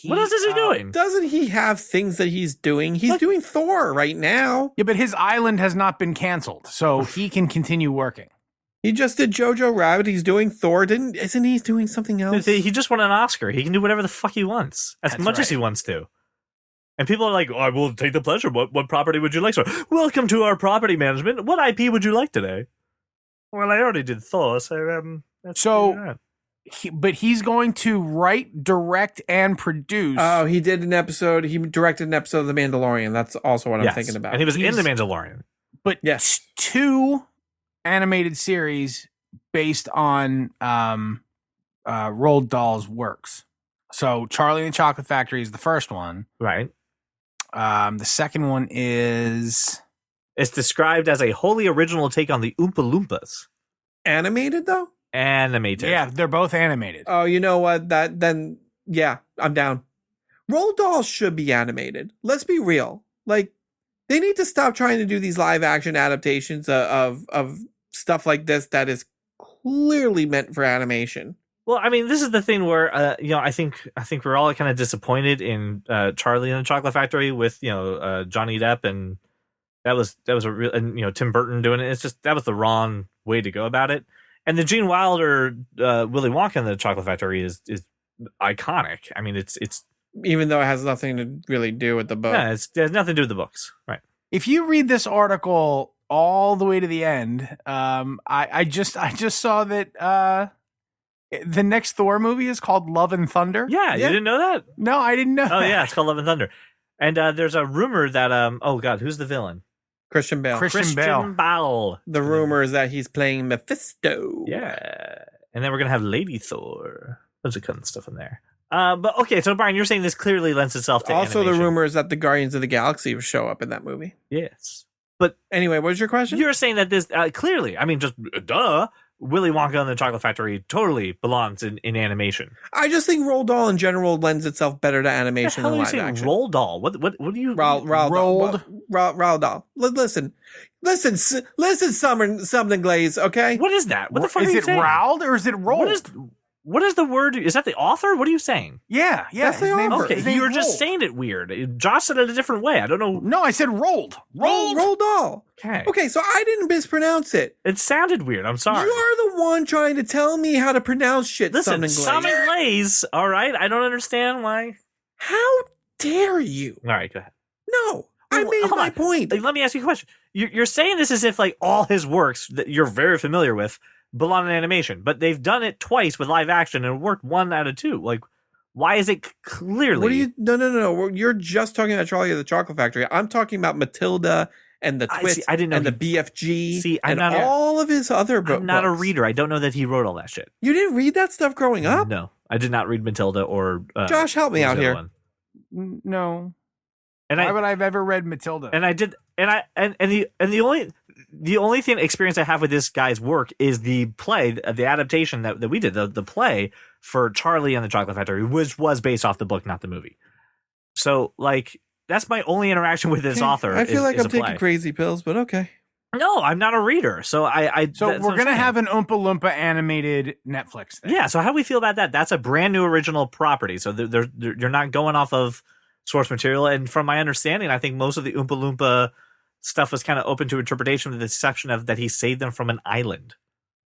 What else is he doing? Doesn't he have things that he's doing? He's doing Thor right now. Yeah, but his island has not been canceled, so he can continue working. He just did Jojo Rabbit. He's doing Thor. Isn't he doing something else? He just won an Oscar. He can do whatever the fuck he wants, as much as he wants to. And people are like, I will take the pleasure. What property would you like, sir? Welcome to our property management. What IP would you like today? Well, I already did Thor, so let's do that. but he's going to write, direct, and produce. Oh, he did an episode. He directed an episode of The Mandalorian. That's also what I'm thinking about. And he was in The Mandalorian. But yes, 2 animated series based on Roald Dahl's works. So Charlie and the Chocolate Factory is the first one. Right. The second one is... It's described as a wholly original take on the Oompa Loompas. Animated, though? Animated. Yeah, they're both animated. Oh, you know what? Yeah, I'm down. Roald Dahl should be animated. Let's be real. Like, they need to stop trying to do these live action adaptations of stuff like this that is clearly meant for animation. Well, I mean, this is the thing where I think we're all kind of disappointed in Charlie and the Chocolate Factory with Johnny Depp, and that was a real, and Tim Burton doing it. It's just that was the wrong way to go about it. And the Gene Wilder Willy Wonka and the Chocolate Factory is iconic. I mean, it's even though it has nothing to really do with the book. Yeah, it has nothing to do with the books, right? If you read this article all the way to the end, I just saw that the next Thor movie is called Love and Thunder. Yeah, you didn't know that? No, I didn't know. Oh that. yeah, it's called Love and Thunder. And there's a rumor that oh god, who's the villain? Christian Bale. Christian Bale. The rumor is that he's playing Mephisto. Yeah, and then we're gonna have Lady Thor. There's a kind of stuff in there. But okay, so Brian, you're saying this clearly lends itself to also animation. The rumor is that the Guardians of the Galaxy will show up in that movie. Yes, but anyway, what was your question? You're saying that this clearly, I mean, just duh. Willy Wonka and the Chocolate Factory totally belongs in animation. I just think Roald Dahl in general lends itself better to animation than live action. Roald Dahl? What do you Roald Dahl? Listen, Sumnenglaze, okay? What is that? What the fuck is are you it? Saying? Roald or is it Roald? What is the word? Is that the author? What are you saying? Yeah. That's the author. Okay, you were just saying it weird. Josh said it a different way. I don't know. No, I said Roald. Roald Dahl. Okay. Okay, so I didn't mispronounce it. It sounded weird. I'm sorry. You are the one trying to tell me how to pronounce shit. Listen, Sumnenglaze. Sumnenglaze. All right, I don't understand why. How dare you? All right, go ahead. No, I made my point. Let me ask you a question. You're saying this as if like all his works that you're very familiar with belong in animation, but they've done it twice with live action and it worked 1 out of 2. Like, why is it clearly? What are you? No. You're just talking about Charlie and the Chocolate Factory. I'm talking about Matilda and the Twist I didn't know and the BFG I'm and all of his other books. I'm not a reader. I don't know that he wrote all that shit. You didn't read that stuff growing up? No, I did not read Matilda or Josh, help me out here. One. No. And why would I have ever read Matilda? And I did, the only experience I have with this guy's work is the play, the adaptation that we did, the play for Charlie and the Chocolate Factory, which was based off the book, not the movie. So, like, that's my only interaction with this author. I feel like I'm taking crazy pills, but okay. No, I'm not a reader, so So we're gonna have an Oompa Loompa animated Netflix thing. Yeah. So how do we feel about that? That's a brand new original property. So you're not going off of source material. And from my understanding, I think most of the Oompa Loompa stuff was kind of open to interpretation, with the exception of that he saved them from an island.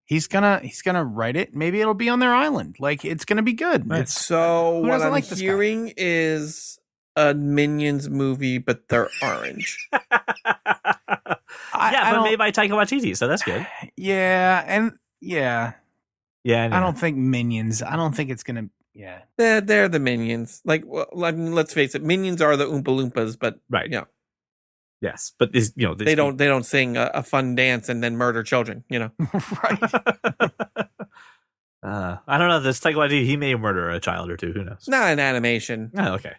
He's gonna write it. Maybe it'll be on their island. Like, it's gonna be good. Right. So what I'm hearing is a Minions movie, but they're orange. But made by Taika Waititi, so that's good. Yeah. I don't think Minions. I don't think it's gonna. Yeah, they're the Minions. Like, well, I mean, let's face it, Minions are the Oompa Loompas, but right, yeah, yes, but they don't sing a fun dance and then murder children, right. I don't know. This Taika Waititi, he may murder a child or two. Who knows? Not in animation. Oh, okay.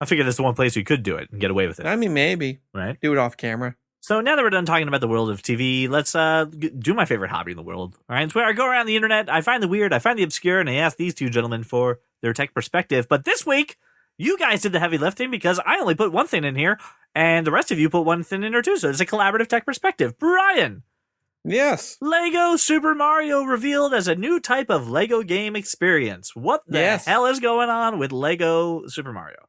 I figured this is the one place you could do it and get away with it. I mean, maybe right. Do it off camera. So now that we're done talking about the world of TV, let's do my favorite hobby in the world. All right, it's where I go around the internet, I find the weird, I find the obscure, and I ask these two gentlemen for their tech perspective. But this week, you guys did the heavy lifting because I only put one thing in here, and the rest of you put one thing in there too. So it's a collaborative tech perspective. Brian. Yes. Lego Super Mario revealed as a new type of Lego game experience. What the hell is going on with Lego Super Mario?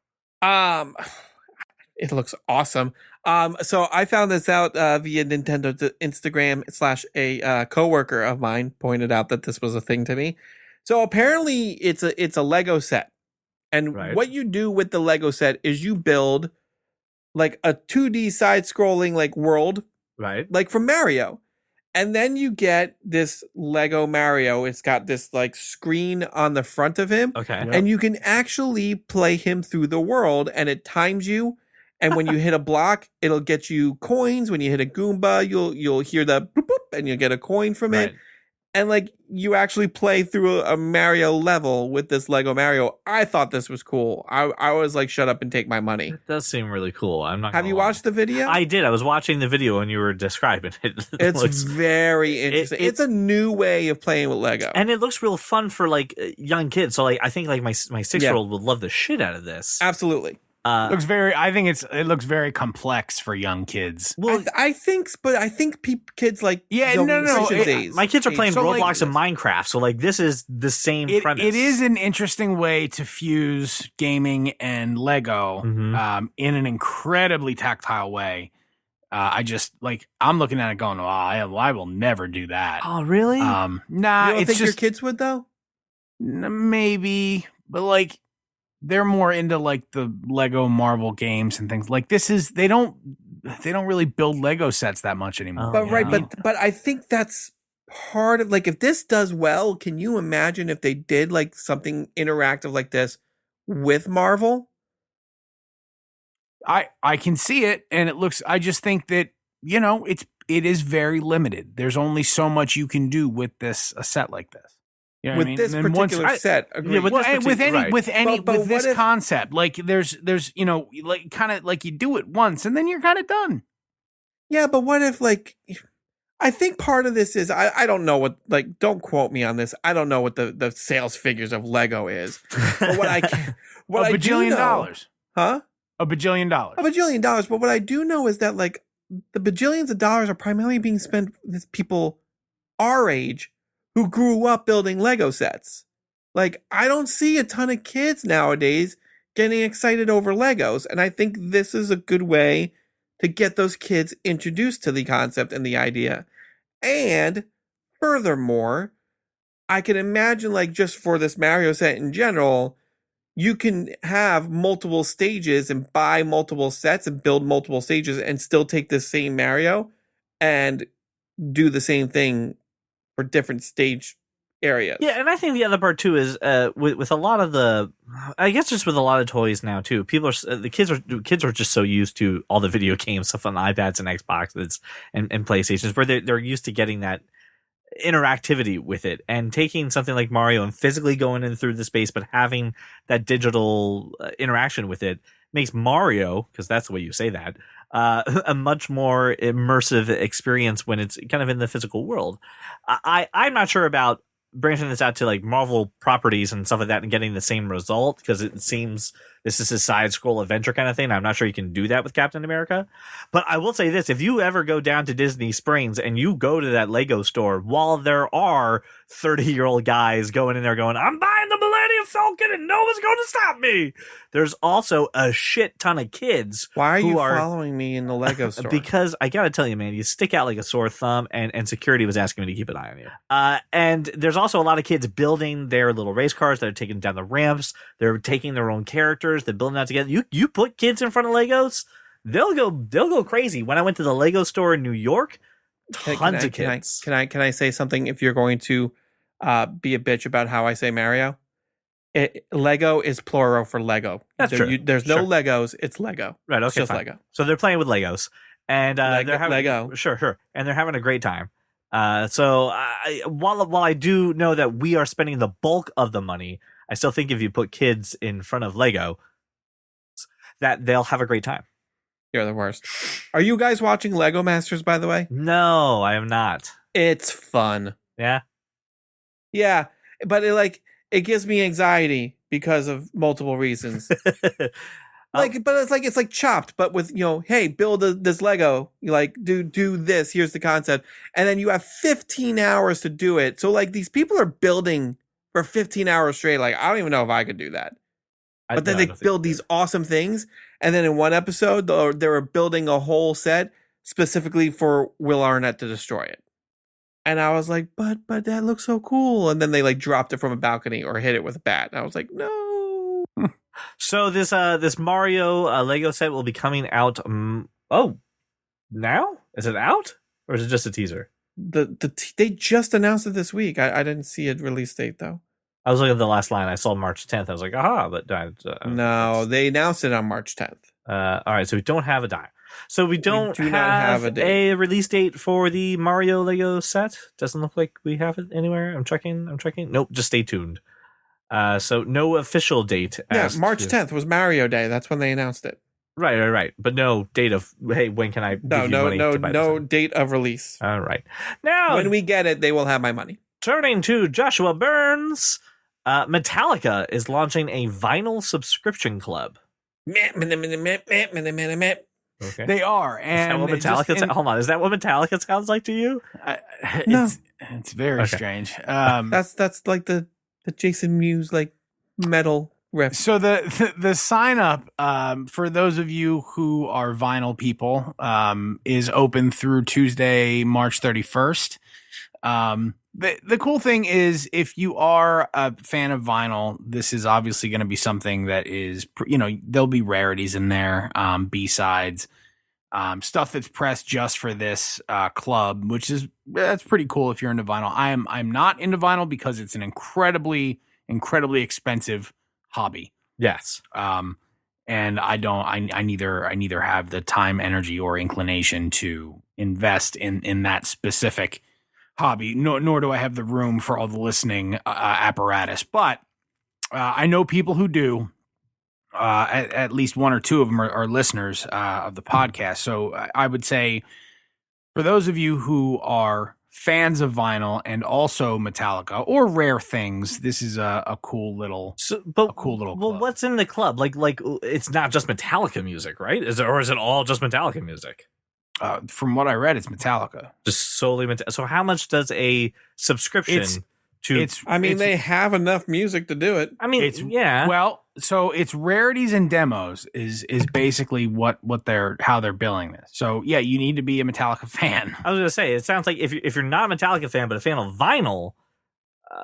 It looks awesome. So I found this out via Nintendo Instagram / a coworker of mine pointed out that this was a thing to me. So apparently it's a Lego set. And what you do with the Lego set is you build like a 2D side scrolling like world, right? Like from Mario. And then you get this Lego Mario. It's got this like screen on the front of him. Okay. Yep. And you can actually play him through the world, and it times you. And when you hit a block, it'll get you coins. When you hit a Goomba, you'll hear the boop boop, and you'll get a coin from it. Right. And like you actually play through a Mario level with this Lego Mario. I thought this was cool. I was like, shut up and take my money. It does seem really cool. I'm not. Have you watched the video? I did. I was watching the video when you were describing it. It's very interesting. It's a new way of playing with Lego, and it looks real fun for like young kids. So like, I think like my 6-year-old would love the shit out of this. Absolutely. I think it looks very complex for young kids. Well, I think kids like my kids are playing so, Roblox and Minecraft, so like this is the same premise. It is an interesting way to fuse gaming and Lego in an incredibly tactile way. I just like I'm looking at it going, oh, I will never do that. Oh, really? Nah, you don't it's think just your kids would though. Maybe, but like. They're more into like the Lego Marvel games and things like this. They don't really build Lego sets that much anymore. But I think that's part of like if this does well, can you imagine if they did like something interactive like this with Marvel? I can see it, and it looks. I just think that it is very limited. There's only so much you can do with a set like this. You know with this particular set, with this concept, like there's like kind of like you do it once and then you're kind of done. Yeah, but what if like I think part of this is I don't know what like don't quote me on this. I don't know what the sales figures of Lego is. But what I can what $1 bajillion, huh? $1 bajillion. $1 bajillion. But what I do know is that like the bajillions of dollars are primarily being spent with people our age who grew up building Lego sets. Like, I don't see a ton of kids nowadays getting excited over Legos. And I think this is a good way to get those kids introduced to the concept and the idea. And furthermore, I can imagine, like, just for this Mario set in general, you can have multiple stages and buy multiple sets and build multiple stages and still take this same Mario and do the same thing for different stage areas. Yeah, and I think the other part too is with a lot of I guess just with a lot of toys now too. Kids are just so used to all the video game stuff on iPads and Xboxes and PlayStations, where they're used to getting that interactivity with it, and taking something like Mario and physically going in through the space, but having that digital interaction with it makes Mario, because that's the way you say that, a much more immersive experience when it's kind of in the physical world. I'm not sure about branching this out to like Marvel properties and stuff like that and getting the same result, because it seems this is a side scroll adventure kind of thing. I'm not sure you can do that with Captain America. But I will say this, if you ever go down to Disney Springs and you go to that Lego store, while there are 30-year-old guys going in there going, I'm buying the Millennium Falcon and no one's going to stop me, there's also a shit ton of kids. Why are you following me in the Lego store? Because I gotta tell you, man, you stick out like a sore thumb, and security was asking me to keep an eye on you. And there's also a lot of kids building their little race cars that are taking down the ramps. They're taking their own characters. They're building out together. You put kids in front of Legos, they'll go crazy. When I went to the Lego store in New York, tons of kids. Can I say something? If you're going to be a bitch about how I say Mario, Lego is plural for Lego. That's true. There's no Legos. It's Lego. Right. Okay. It's just fine. Lego. So they're playing with Legos, and they're having Lego. Sure, and they're having a great time. So while I do know that we are spending the bulk of the money, I still think if you put kids in front of Lego, that they'll have a great time. You're the worst. Are you guys watching Lego Masters, by the way? No, I am not. It's fun. Yeah. Yeah, but it gives me anxiety because of multiple reasons. But it's like Chopped, but with hey, build this Lego. You like do this. Here's the concept, and then you have 15 hours to do it. So like these people are building for 15 hours straight. Like I don't even know if I could do that. But then they build these awesome things, and then in one episode they were building a whole set specifically for Will Arnett to destroy it. And I was like, but that looks so cool. And then they like dropped it from a balcony or hit it with a bat. And I was like, no. So this Mario Lego set will be coming out. Now? Is it out? Or is it just a teaser? they just announced it this week. I didn't see a release date though. I was looking at the last line. I saw March 10th. I was like, aha, but no, they announced it on March 10th. All right, so we don't have a dime. So we do not have a release date for the Mario Lego set. Doesn't look like we have it anywhere. I'm checking. Nope, just stay tuned. So no official date. Yeah, March 10th was Mario Day. That's when they announced it. Right. But no date of, hey, when can I give you money to buy no date of release. All right. Now, when we get it, they will have my money. Turning to Joshua Burns, Metallica is launching a vinyl subscription club. Okay. They are. And hold on. Is that what Metallica sounds like to you? No. It's very strange. That's like the Jason Mewes like metal riff. So the sign up for those of you who are vinyl people is open through Tuesday, March 31st. The cool thing is, if you are a fan of vinyl, this is obviously going to be something that is, there'll be rarities in there, B-sides, stuff that's pressed just for this club, that's pretty cool if you're into vinyl. I'm not into vinyl because it's an incredibly expensive hobby. Yes. And I neither have the time, energy, or inclination to invest in that specific hobby, nor do I have the room for all the listening apparatus. But I know people who do. At least one or two of them are listeners of the podcast. So I would say, for those of you who are fans of vinyl and also Metallica or rare things, this is a cool little club. Well, what's in the club? Like it's not just Metallica music, right? Is it all just Metallica music? From what I read, it's Metallica. Just solely Metallica. So how much does a subscription they have enough music to do it. Yeah. Well, so it's rarities and demos is basically how they're billing this. So yeah, you need to be a Metallica fan. I was gonna say, it sounds like if you're not a Metallica fan but a fan of vinyl,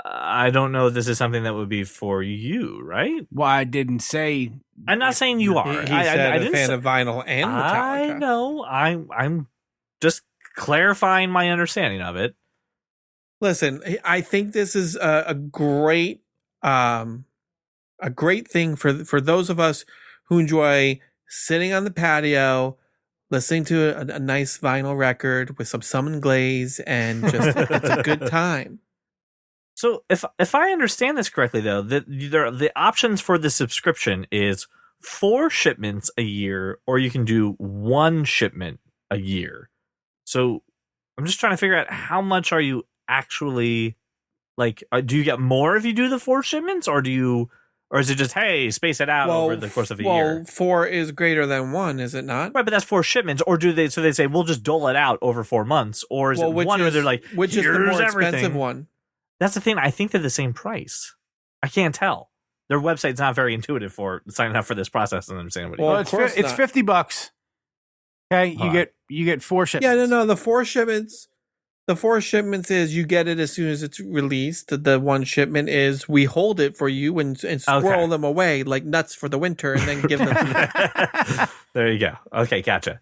I don't know if this is something that would be for you, right? Well, I didn't say. I'm not saying you are. He said a fan of vinyl and Metallica. I know. I'm just clarifying my understanding of it. Listen, I think this is a great thing for those of us who enjoy sitting on the patio, listening to a nice vinyl record with some Sumnenglaze, and just it's a good time. So if I understand this correctly, though, the options for the subscription is 4 shipments a year, or you can do 1 shipment a year. So I'm just trying to figure out, how much are you actually, like, do you get more if you do the 4 shipments, or is it just, hey, space it out over the course of a year? Well, 4 is greater than 1, is it not? Right, but that's 4 shipments. Or do they say, we'll just dole it out over 4 months? Or is it one where they're like, which is the more expensive one? That's the thing. I think they're the same price. I can't tell. Their website's not very intuitive for signing up for this process and understanding what it's $50. Okay, you get 4 shipments. Yeah, no, the 4 shipments. The 4 shipments is you get it as soon as it's released. The 1 shipment is we hold it for you and squirrel them away like nuts for the winter, and then give them. There you go. Okay, gotcha.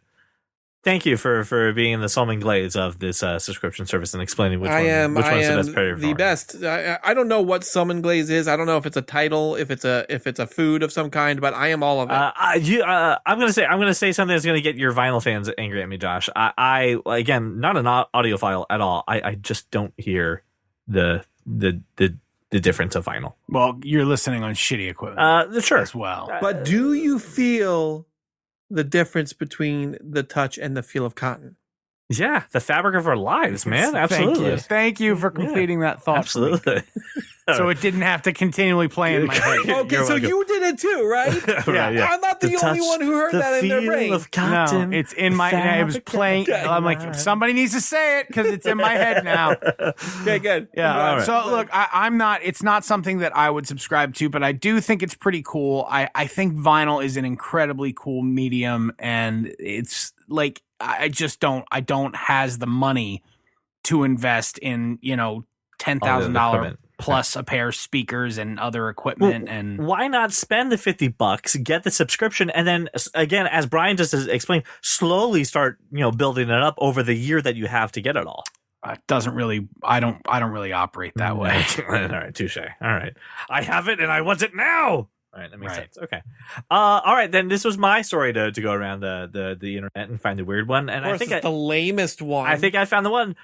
Thank you for being in the Sumnenglaze of this subscription service and explaining which one's the best. I don't know what Sumnenglaze is. I don't know if it's a title, if it's a food of some kind, but I am all of it. I'm gonna say something that's gonna get your vinyl fans angry at me, Josh. I again, not an audiophile at all. I just don't hear the difference of vinyl. Well, you're listening on shitty equipment, sure, as well. But do you feel the difference between the touch and the feel of cotton? Yeah, the fabric of our lives, man. Absolutely. Thank you for completing that thought. Absolutely. So it didn't have to continually play in my head. Okay, so you did it too, right? Right, yeah. I'm not the only one who heard that in their brain. Of cotton, no, it's in my head. It was playing. I'm like, somebody needs to say it because it's in my head now. Okay, good. Yeah. Right. So look, I'm not. It's not something that I would subscribe to, but I do think it's pretty cool. I think vinyl is an incredibly cool medium, and it's like I don't has the money to invest in $10,000 plus a pair of speakers and other equipment. And why not spend the $50, get the subscription, and then again, as Brian just explained, slowly start building it up over the year that you have to get it all. doesn't really. I don't really operate that way. All right, touche. All right, I have it and I want it now. All right, that makes sense. Okay. All right, then this was my story to go around the internet and find the weird one. And I think it's the lamest one. I think I found the one.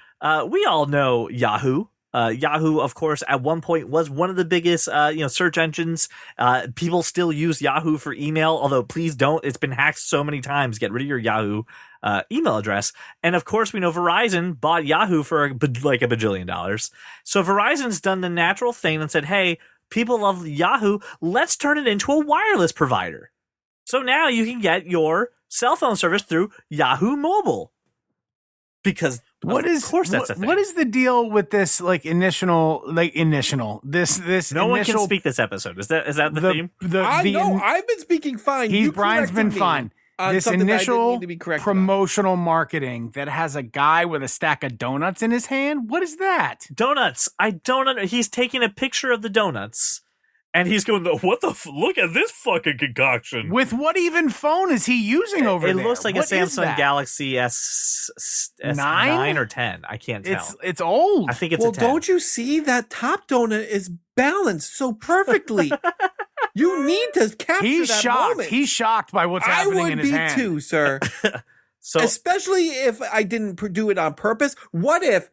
We all know Yahoo. Yahoo, of course, at one point was one of the biggest, search engines. People still use Yahoo for email, although please don't. It's been hacked so many times. Get rid of your Yahoo email address. And of course, we know Verizon bought Yahoo for like $1 bajillion. So Verizon's done the natural thing and said, hey, people love Yahoo. Let's turn it into a wireless provider. So now you can get your cell phone service through Yahoo Mobile. Because what is the deal with this this no one can speak this episode. Is that the theme? I've been speaking fine. Brian's been fine. This initial promotional marketing that has a guy with a stack of donuts in his hand. What is that? Donuts. I don't. He's taking a picture of the donuts. And he's going, what the look at this fucking concoction. With what even phone is he using over there? It looks like a Samsung Galaxy S9 or 10. I can't tell. It's old. I think it's a 10. Well, don't you see that top donut is balanced so perfectly? You need to capture that moment. He's shocked by what's happening in his hand. I would be too, sir. So, especially if I didn't do it on purpose. What if,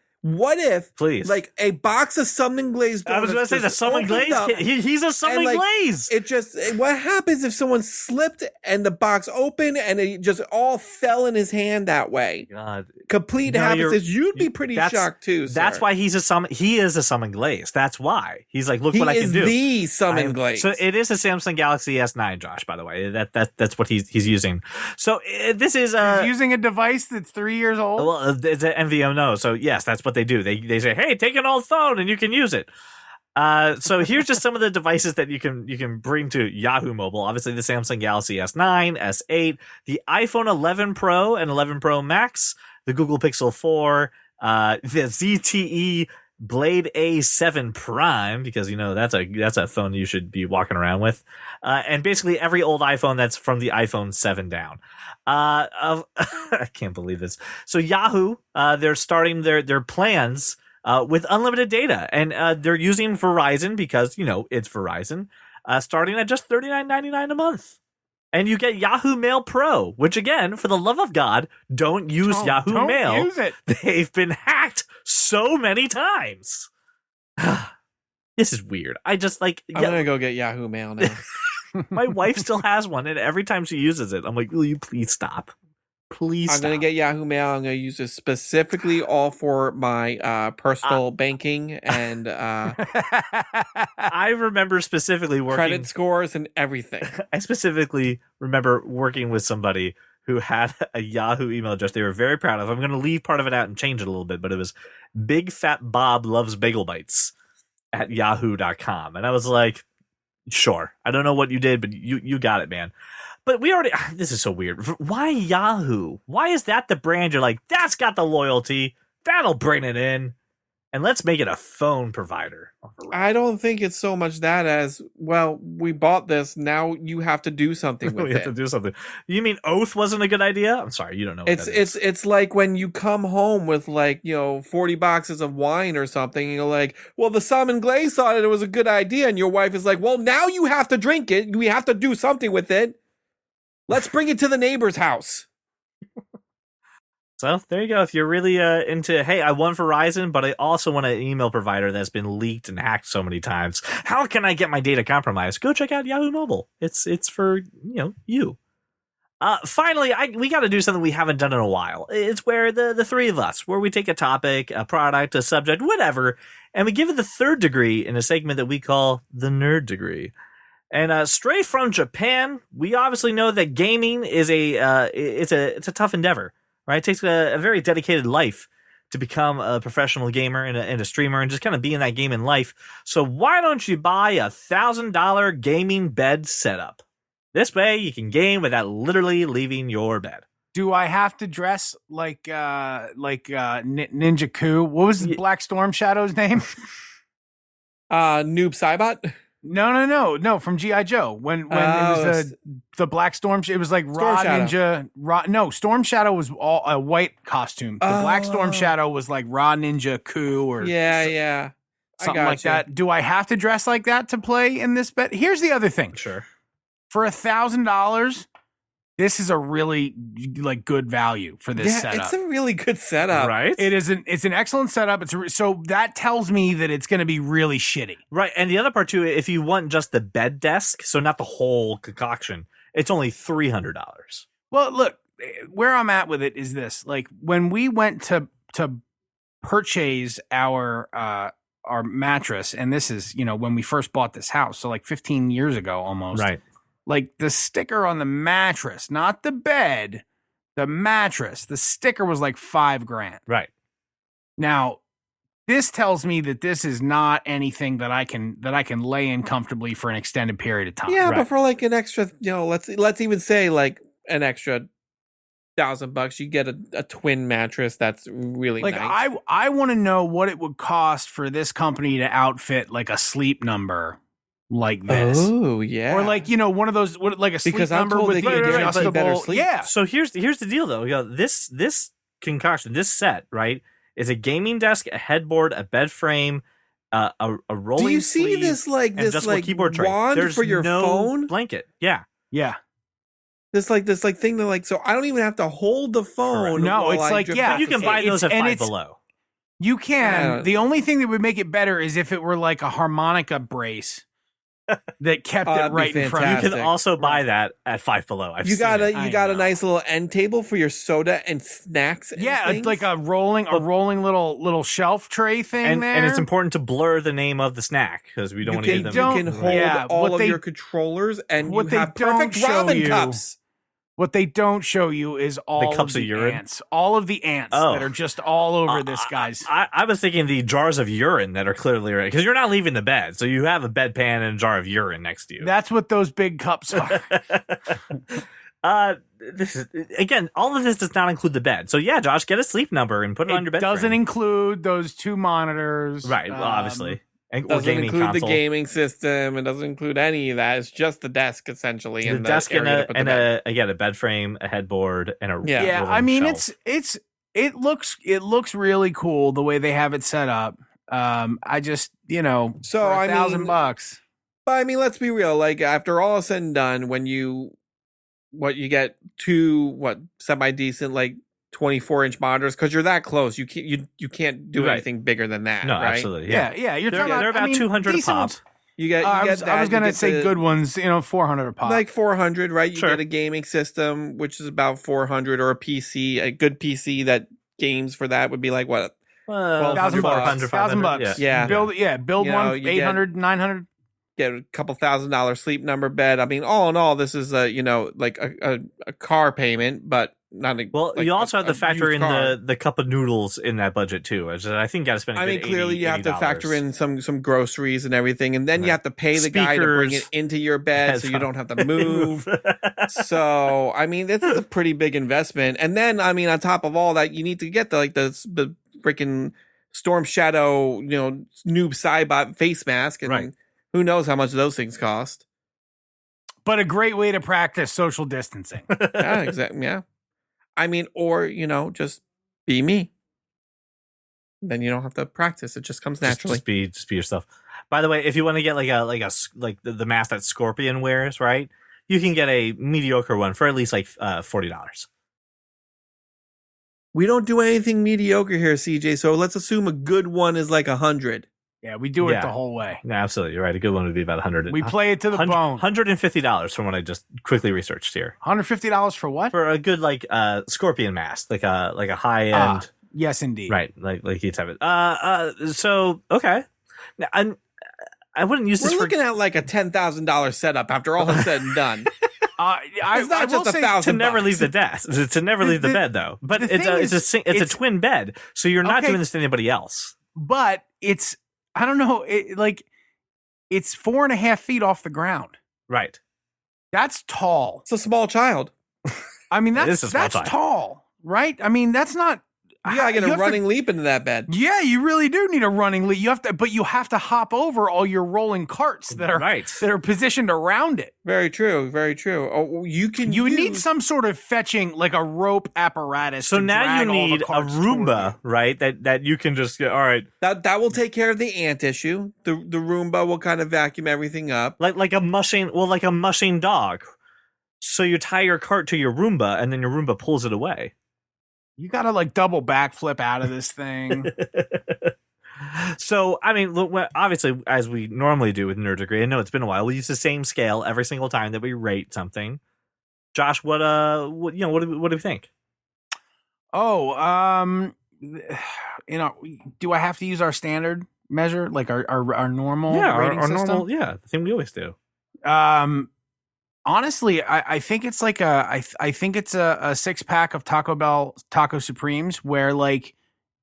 please, like a box of Sumnenglaze donuts? I was going to say the Sumnenglaze. He's a Sumnenglaze. It just, what happens if someone slipped and the box opened and it just all fell in his hand that way? God, complete happenstance. You'd be pretty shocked too. Sir. That's why he is a Sumnenglaze. That's why he's like, look what I can do. He is the Sumnenglaze. So it is a Samsung Galaxy S9, Josh. By the way, that's what he's using. So this is he's using a device that's 3 years old. Well, it's an MVNO. So yes, that's what they do. They say, hey, take an old phone and you can use it. So here's just some of the devices that you can bring to Yahoo Mobile. Obviously, the Samsung Galaxy S9, S8, the iPhone 11 Pro and 11 Pro Max, the Google Pixel 4, the ZTE Blade A7 Prime, because that's a phone you should be walking around with, and basically every old iPhone that's from the iPhone 7 down. I can't believe this. So Yahoo, they're starting their plans with unlimited data, and they're using Verizon because it's Verizon, starting at just $39.99 a month. And you get Yahoo Mail Pro, which again, for the love of God, don't use Yahoo Mail. Don't use it. They've been hacked so many times. This is weird. I just I'm gonna go get Yahoo Mail now. My wife still has one, and every time she uses it, I'm like, will you please stop? Please stop. I'm gonna get Yahoo Mail. I'm gonna use it specifically all for my personal banking and I remember specifically working credit scores and everything. I specifically remember working with somebody who had a Yahoo email address they were very proud of. I'm going to leave part of it out and change it a little bit, but it was Big Fat Bob Loves Bagel Bites at yahoo.com. And I was like, sure. I don't know what you did, but you got it, man. But this is so weird. Why Yahoo? Why is that the brand you're like, that's got the loyalty, that'll bring it in, and let's make it a phone provider? I don't think it's so much that as, well, we bought this, now you have to do something with it. We have to do something. You mean Oath wasn't a good idea? I'm sorry, you don't know what it's like when you come home with 40 boxes of wine or something, and you're like, well, the Sumnenglaze thought it was a good idea, and your wife is like, well, now you have to drink it, we have to do something with it. Let's bring it to the neighbor's house. So there you go. If you're really into, hey, I want Verizon, but I also want an email provider that's been leaked and hacked so many times. How can I get my data compromised? Go check out Yahoo Mobile. It's for you. Finally, we got to do something we haven't done in a while. It's where the three of us, where we take a topic, a product, a subject, whatever, and we give it the third degree in a segment that we call the nerd degree. And straight from Japan, we obviously know that gaming is it's a tough endeavor, right? It takes a very dedicated life to become a professional gamer and a streamer and just kind of be in that game in life. So why don't you buy $1,000 gaming bed setup? This way you can game without literally leaving your bed. Do I have to dress like Ninja Ku? What was Black Storm Shadow's name? Noob Saibot. No, from G.I. Joe. When it was the Black Storm, it was like Raw Ninja. Storm Shadow was all a white costume. The Black Storm Shadow was like Raw Ninja Coup or something like that. Do I have to dress like that to play in this bet? Here's the other thing. Sure. For $1,000, this is a really like good value for this setup. It's a really good setup, right? It's an excellent setup. So that tells me that it's going to be really shitty, right? And the other part too, if you want just the bed desk, so not the whole concoction, it's only $300. Well, look, where I'm at with it is this: like when we went to purchase our mattress, and this is when we first bought this house, so like 15 years ago almost, right? Like the sticker on the mattress, not the bed, the mattress. The sticker was like $5,000. Right. Now, this tells me that this is not anything that I can lay in comfortably for an extended period of time. Yeah, right? But for like an extra, let's even say like an extra $1,000, you get a twin mattress that's really like nice. I want to know what it would cost for this company to outfit like a Sleep Number. Like this, oh yeah, or like one of those, like a Sleep because Number I'm told with they the can adjustable. better sleep. Yeah. So here's the deal though. This concoction, this set, right, is a gaming desk, a headboard, a bed frame, a rolling. Do you see sleeve, this like keyboard tray. wand There's for your no phone? blanket. Yeah. This thing that like, so I don't even have to hold the phone. Correct. No, it's like you can buy those at Five Below. You can. The only thing that would make it better is if it were like a harmonica brace. That kept it right in front. You can also buy that at Five Below. You got a nice little end table for your soda and snacks. And it's like a rolling little shelf tray thing there. And it's important to blur the name of the snack because we don't want to give them. You can hold all of your controllers, and you have perfect ramen cups. What they don't show you is all the cups of the urine. Ants. All of the ants that are just all over this guy's. I was thinking the jars of urine that are clearly right because you're not leaving the bed, so you have a bedpan and a jar of urine next to you. That's what those big cups are. This is again. All of this does not include the bed. So yeah, Josh, get a Sleep Number and put it on your bed. It doesn't frame. include those 2 monitors, right? Well, obviously. It doesn't include the gaming system. It doesn't include any of that. It's just the desk, essentially. The desk and a bed frame, a headboard, and a I mean, shelf. it looks really cool the way they have it set up. I just so for $1,000. But I mean, let's be real. Like after all is said and done, when you get 2 semi decent like 24-inch monitors because you're that close. You can't do anything bigger than that. No, right? absolutely. Yeah. They're about 200 a pop. You get. I was gonna say good ones. 400 a pop. Like 400, right? You get a gaming system, which is about 400, or a PC, a good PC that games for that would be like what? $1,000. Yeah. Build one 800, 900. Get a couple $1,000 Sleep Number bed. I mean, all in all, this is like a car payment, but not a. Well, you also have to factor in the cup of noodles in that budget too. I think you got to spend. Clearly you have to factor in some groceries and everything, and then you have to pay the guy to bring it into your bed, so you don't have to move. So I mean, this is a pretty big investment, and then I mean, on top of all that, you need to get the freaking Storm Shadow, Noob Saibot face mask, and who knows how much those things cost. But a great way to practice social distancing. Yeah, exactly. Yeah. I mean, or, just be me. Then you don't have to practice. It just comes naturally. Just be yourself. By the way, if you want to get the mask that Scorpion wears, right? You can get a mediocre one for at least $40. We don't do anything mediocre here, CJ. So let's assume a good one is like 100. Yeah, we do it the whole way. No, absolutely. You're right. A good one would be about 100. We play it to the bone. $150 from what I just quickly researched here. $150 for what? For a good Scorpion mask, like a high end. Yes, indeed. Right, like you'd have it. So okay. Now, I wouldn't use this. We're looking at like a $10,000 setup after all is said and done. It's not just $1,000 to never leave the desk, to never leave the bed though. But it's a twin bed, so you're not doing this to anybody else. But it's. I don't know. It's 4.5 feet off the ground. Right. That's tall. It's a small child. I mean, that's tall, right? I mean, that's not. You gotta get a running leap into that bed. Yeah, you really do need a running leap. But you have to hop over all your rolling carts that are positioned around it. Very true. Very true. Oh, you need some sort of fetching, like a rope apparatus. So now you need a Roomba, right? That you can just get. All right, that will take care of the ant issue. The Roomba will kind of vacuum everything up, like a mushing. Well, like a mushing dog. So you tie your cart to your Roomba, and then your Roomba pulls it away. You gotta like double backflip out of this thing. So, I mean, look, obviously, as we normally do with Nerd Degree, I know it's been a while. We use the same scale every single time that we rate something. Josh, what do we think? Oh, do I have to use our standard measure, like our normal rating our system? Normal, the thing we always do. Honestly, I think it's like I think it's a 6-pack of Taco Bell Taco Supremes where like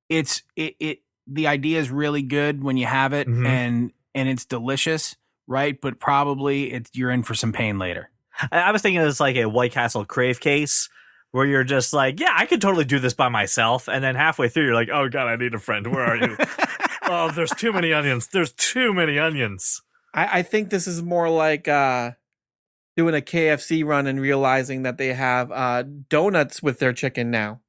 the idea is really good when you have it and it's delicious, right? But probably you're in for some pain later. I was thinking it's like a White Castle Crave case where you're just like, yeah, I could totally do this by myself, and then halfway through you're like, oh god, I need a friend. Where are you? Oh, there's too many onions. There's too many onions. I think this is more like doing a KFC run and realizing that they have donuts with their chicken now.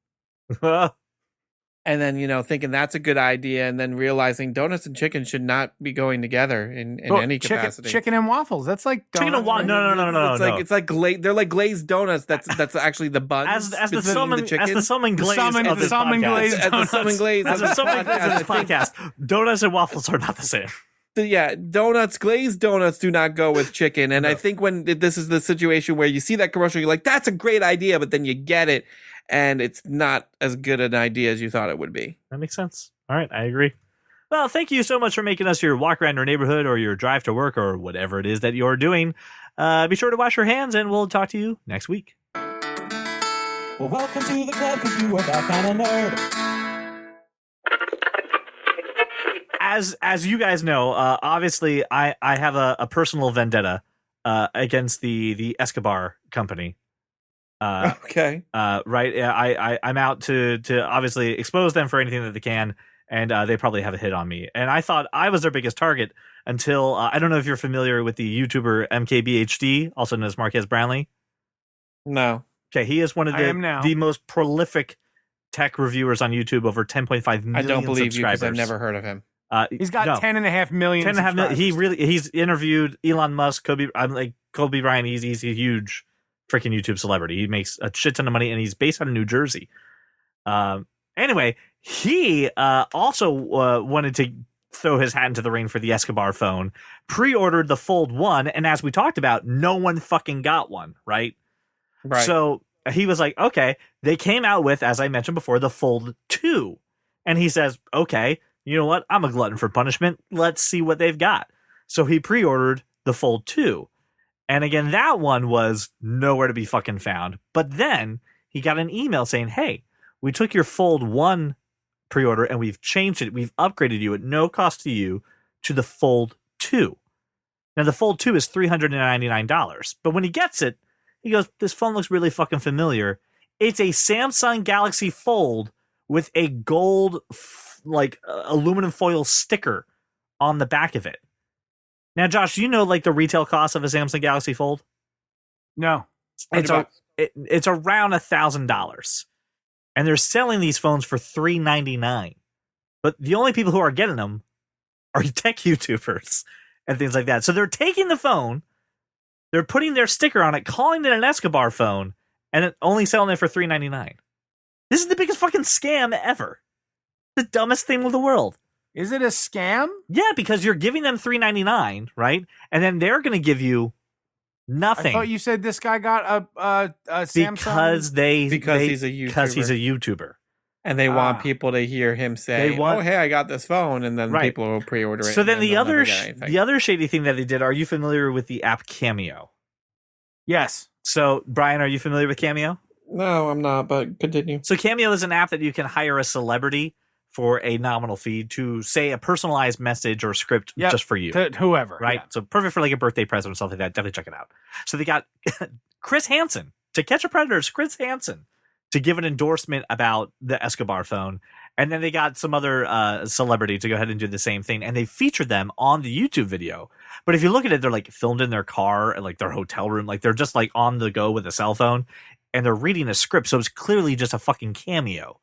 And then, thinking that's a good idea, and then realizing donuts and chicken should not be going together in any capacity. Chicken and waffles. That's like donuts. Chicken and waffles. No. It's like they're like glazed donuts. That's actually the buns. As the Sumnenglaze of this podcast, donuts and waffles are not the same. Yeah, glazed donuts do not go with chicken. And I think when this is the situation where you see that commercial, you're like, that's a great idea, but then you get it, and it's not as good an idea as you thought it would be. That makes sense. All right, I agree. Well, thank you so much for making us your walk around your neighborhood or your drive to work or whatever it is that you're doing. Be sure to wash your hands, and we'll talk to you next week. Well, welcome to the club, because you are that kind of nerd. As you guys know, obviously I have a personal vendetta against the Escobar company. Okay. Right. I'm out to obviously expose them for anything that they can, and they probably have a hit on me. And I thought I was their biggest target until I don't know if you're familiar with the YouTuber MKBHD, also known as Marquez Brownlee. No. Okay, he is one of the most prolific tech reviewers on YouTube, over 10.5 million. I don't believe you, because subscribers. I've never heard of him. He's got 10.5 million. 10.5 million. He's interviewed Elon Musk, Kobe Bryant. He's a huge freaking YouTube celebrity. He makes a shit ton of money, and he's based out of New Jersey. Anyway, he also wanted to throw his hat into the ring for the Escobar phone. Pre-ordered the Fold 1, and as we talked about, no one fucking got one. Right. So he was like, okay. They came out with, as I mentioned before, the Fold 2, and he says, okay, you know what? I'm a glutton for punishment. Let's see what they've got. So he pre-ordered the Fold 2. And again, that one was nowhere to be fucking found. But then he got an email saying, hey, we took your Fold 1 pre-order and we've changed it. We've upgraded you at no cost to you to the Fold 2. Now, the Fold 2 is $399. But when he gets it, he goes, this phone looks really fucking familiar. It's a Samsung Galaxy Fold with a gold aluminum foil sticker on the back of it. Now, Josh, do you know like the retail cost of a Samsung Galaxy Fold? No. It's around $1,000. And they're selling these phones for $399. But the only people who are getting them are tech YouTubers and things like that. So they're taking the phone, they're putting their sticker on it, calling it an Escobar phone, and only selling it for $399. This is the biggest fucking scam ever. The dumbest thing in the world. Is it a scam? Yeah, because you're giving them $399, right? And then they're going to give you nothing. I thought you said this guy got a Samsung because he's a YouTuber. Because he's a YouTuber, and they want people to hear him say, "Oh, hey, I got this phone," and then people will pre-order it. So then the other shady thing that they did. Are you familiar with the app Cameo? Yes. So Brian, are you familiar with Cameo? No, I'm not. But continue. So Cameo is an app that you can hire a celebrity for a nominal fee to say a personalized message or script just for you. To whoever. Right? Yeah. So perfect for like a birthday present or something like that. Definitely check it out. So they got Chris Hansen. To Catch a Predator's Chris Hansen to give an endorsement about the Escobar phone. And then they got some other celebrity to go ahead and do the same thing. And they featured them on the YouTube video. But if you look at it, they're like filmed in their car and like their hotel room. Like they're just like on the go with a cell phone and they're reading a script. So it's clearly just a fucking cameo.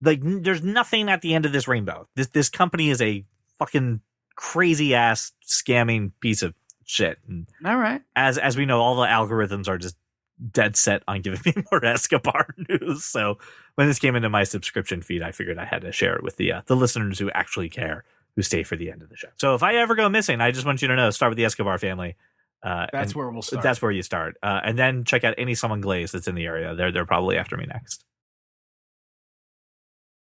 Like there's nothing at the end of this rainbow. This company is a fucking crazy ass scamming piece of shit. And all right. As we know, all the algorithms are just dead set on giving me more Escobar news. So when this came into my subscription feed, I figured I had to share it with the listeners who actually care, who stay for the end of the show. So if I ever go missing, I just want you to know, start with the Escobar family. That's where we'll start. That's where you start. And then check out any Sumnenglaze that's in the area. They're probably after me next.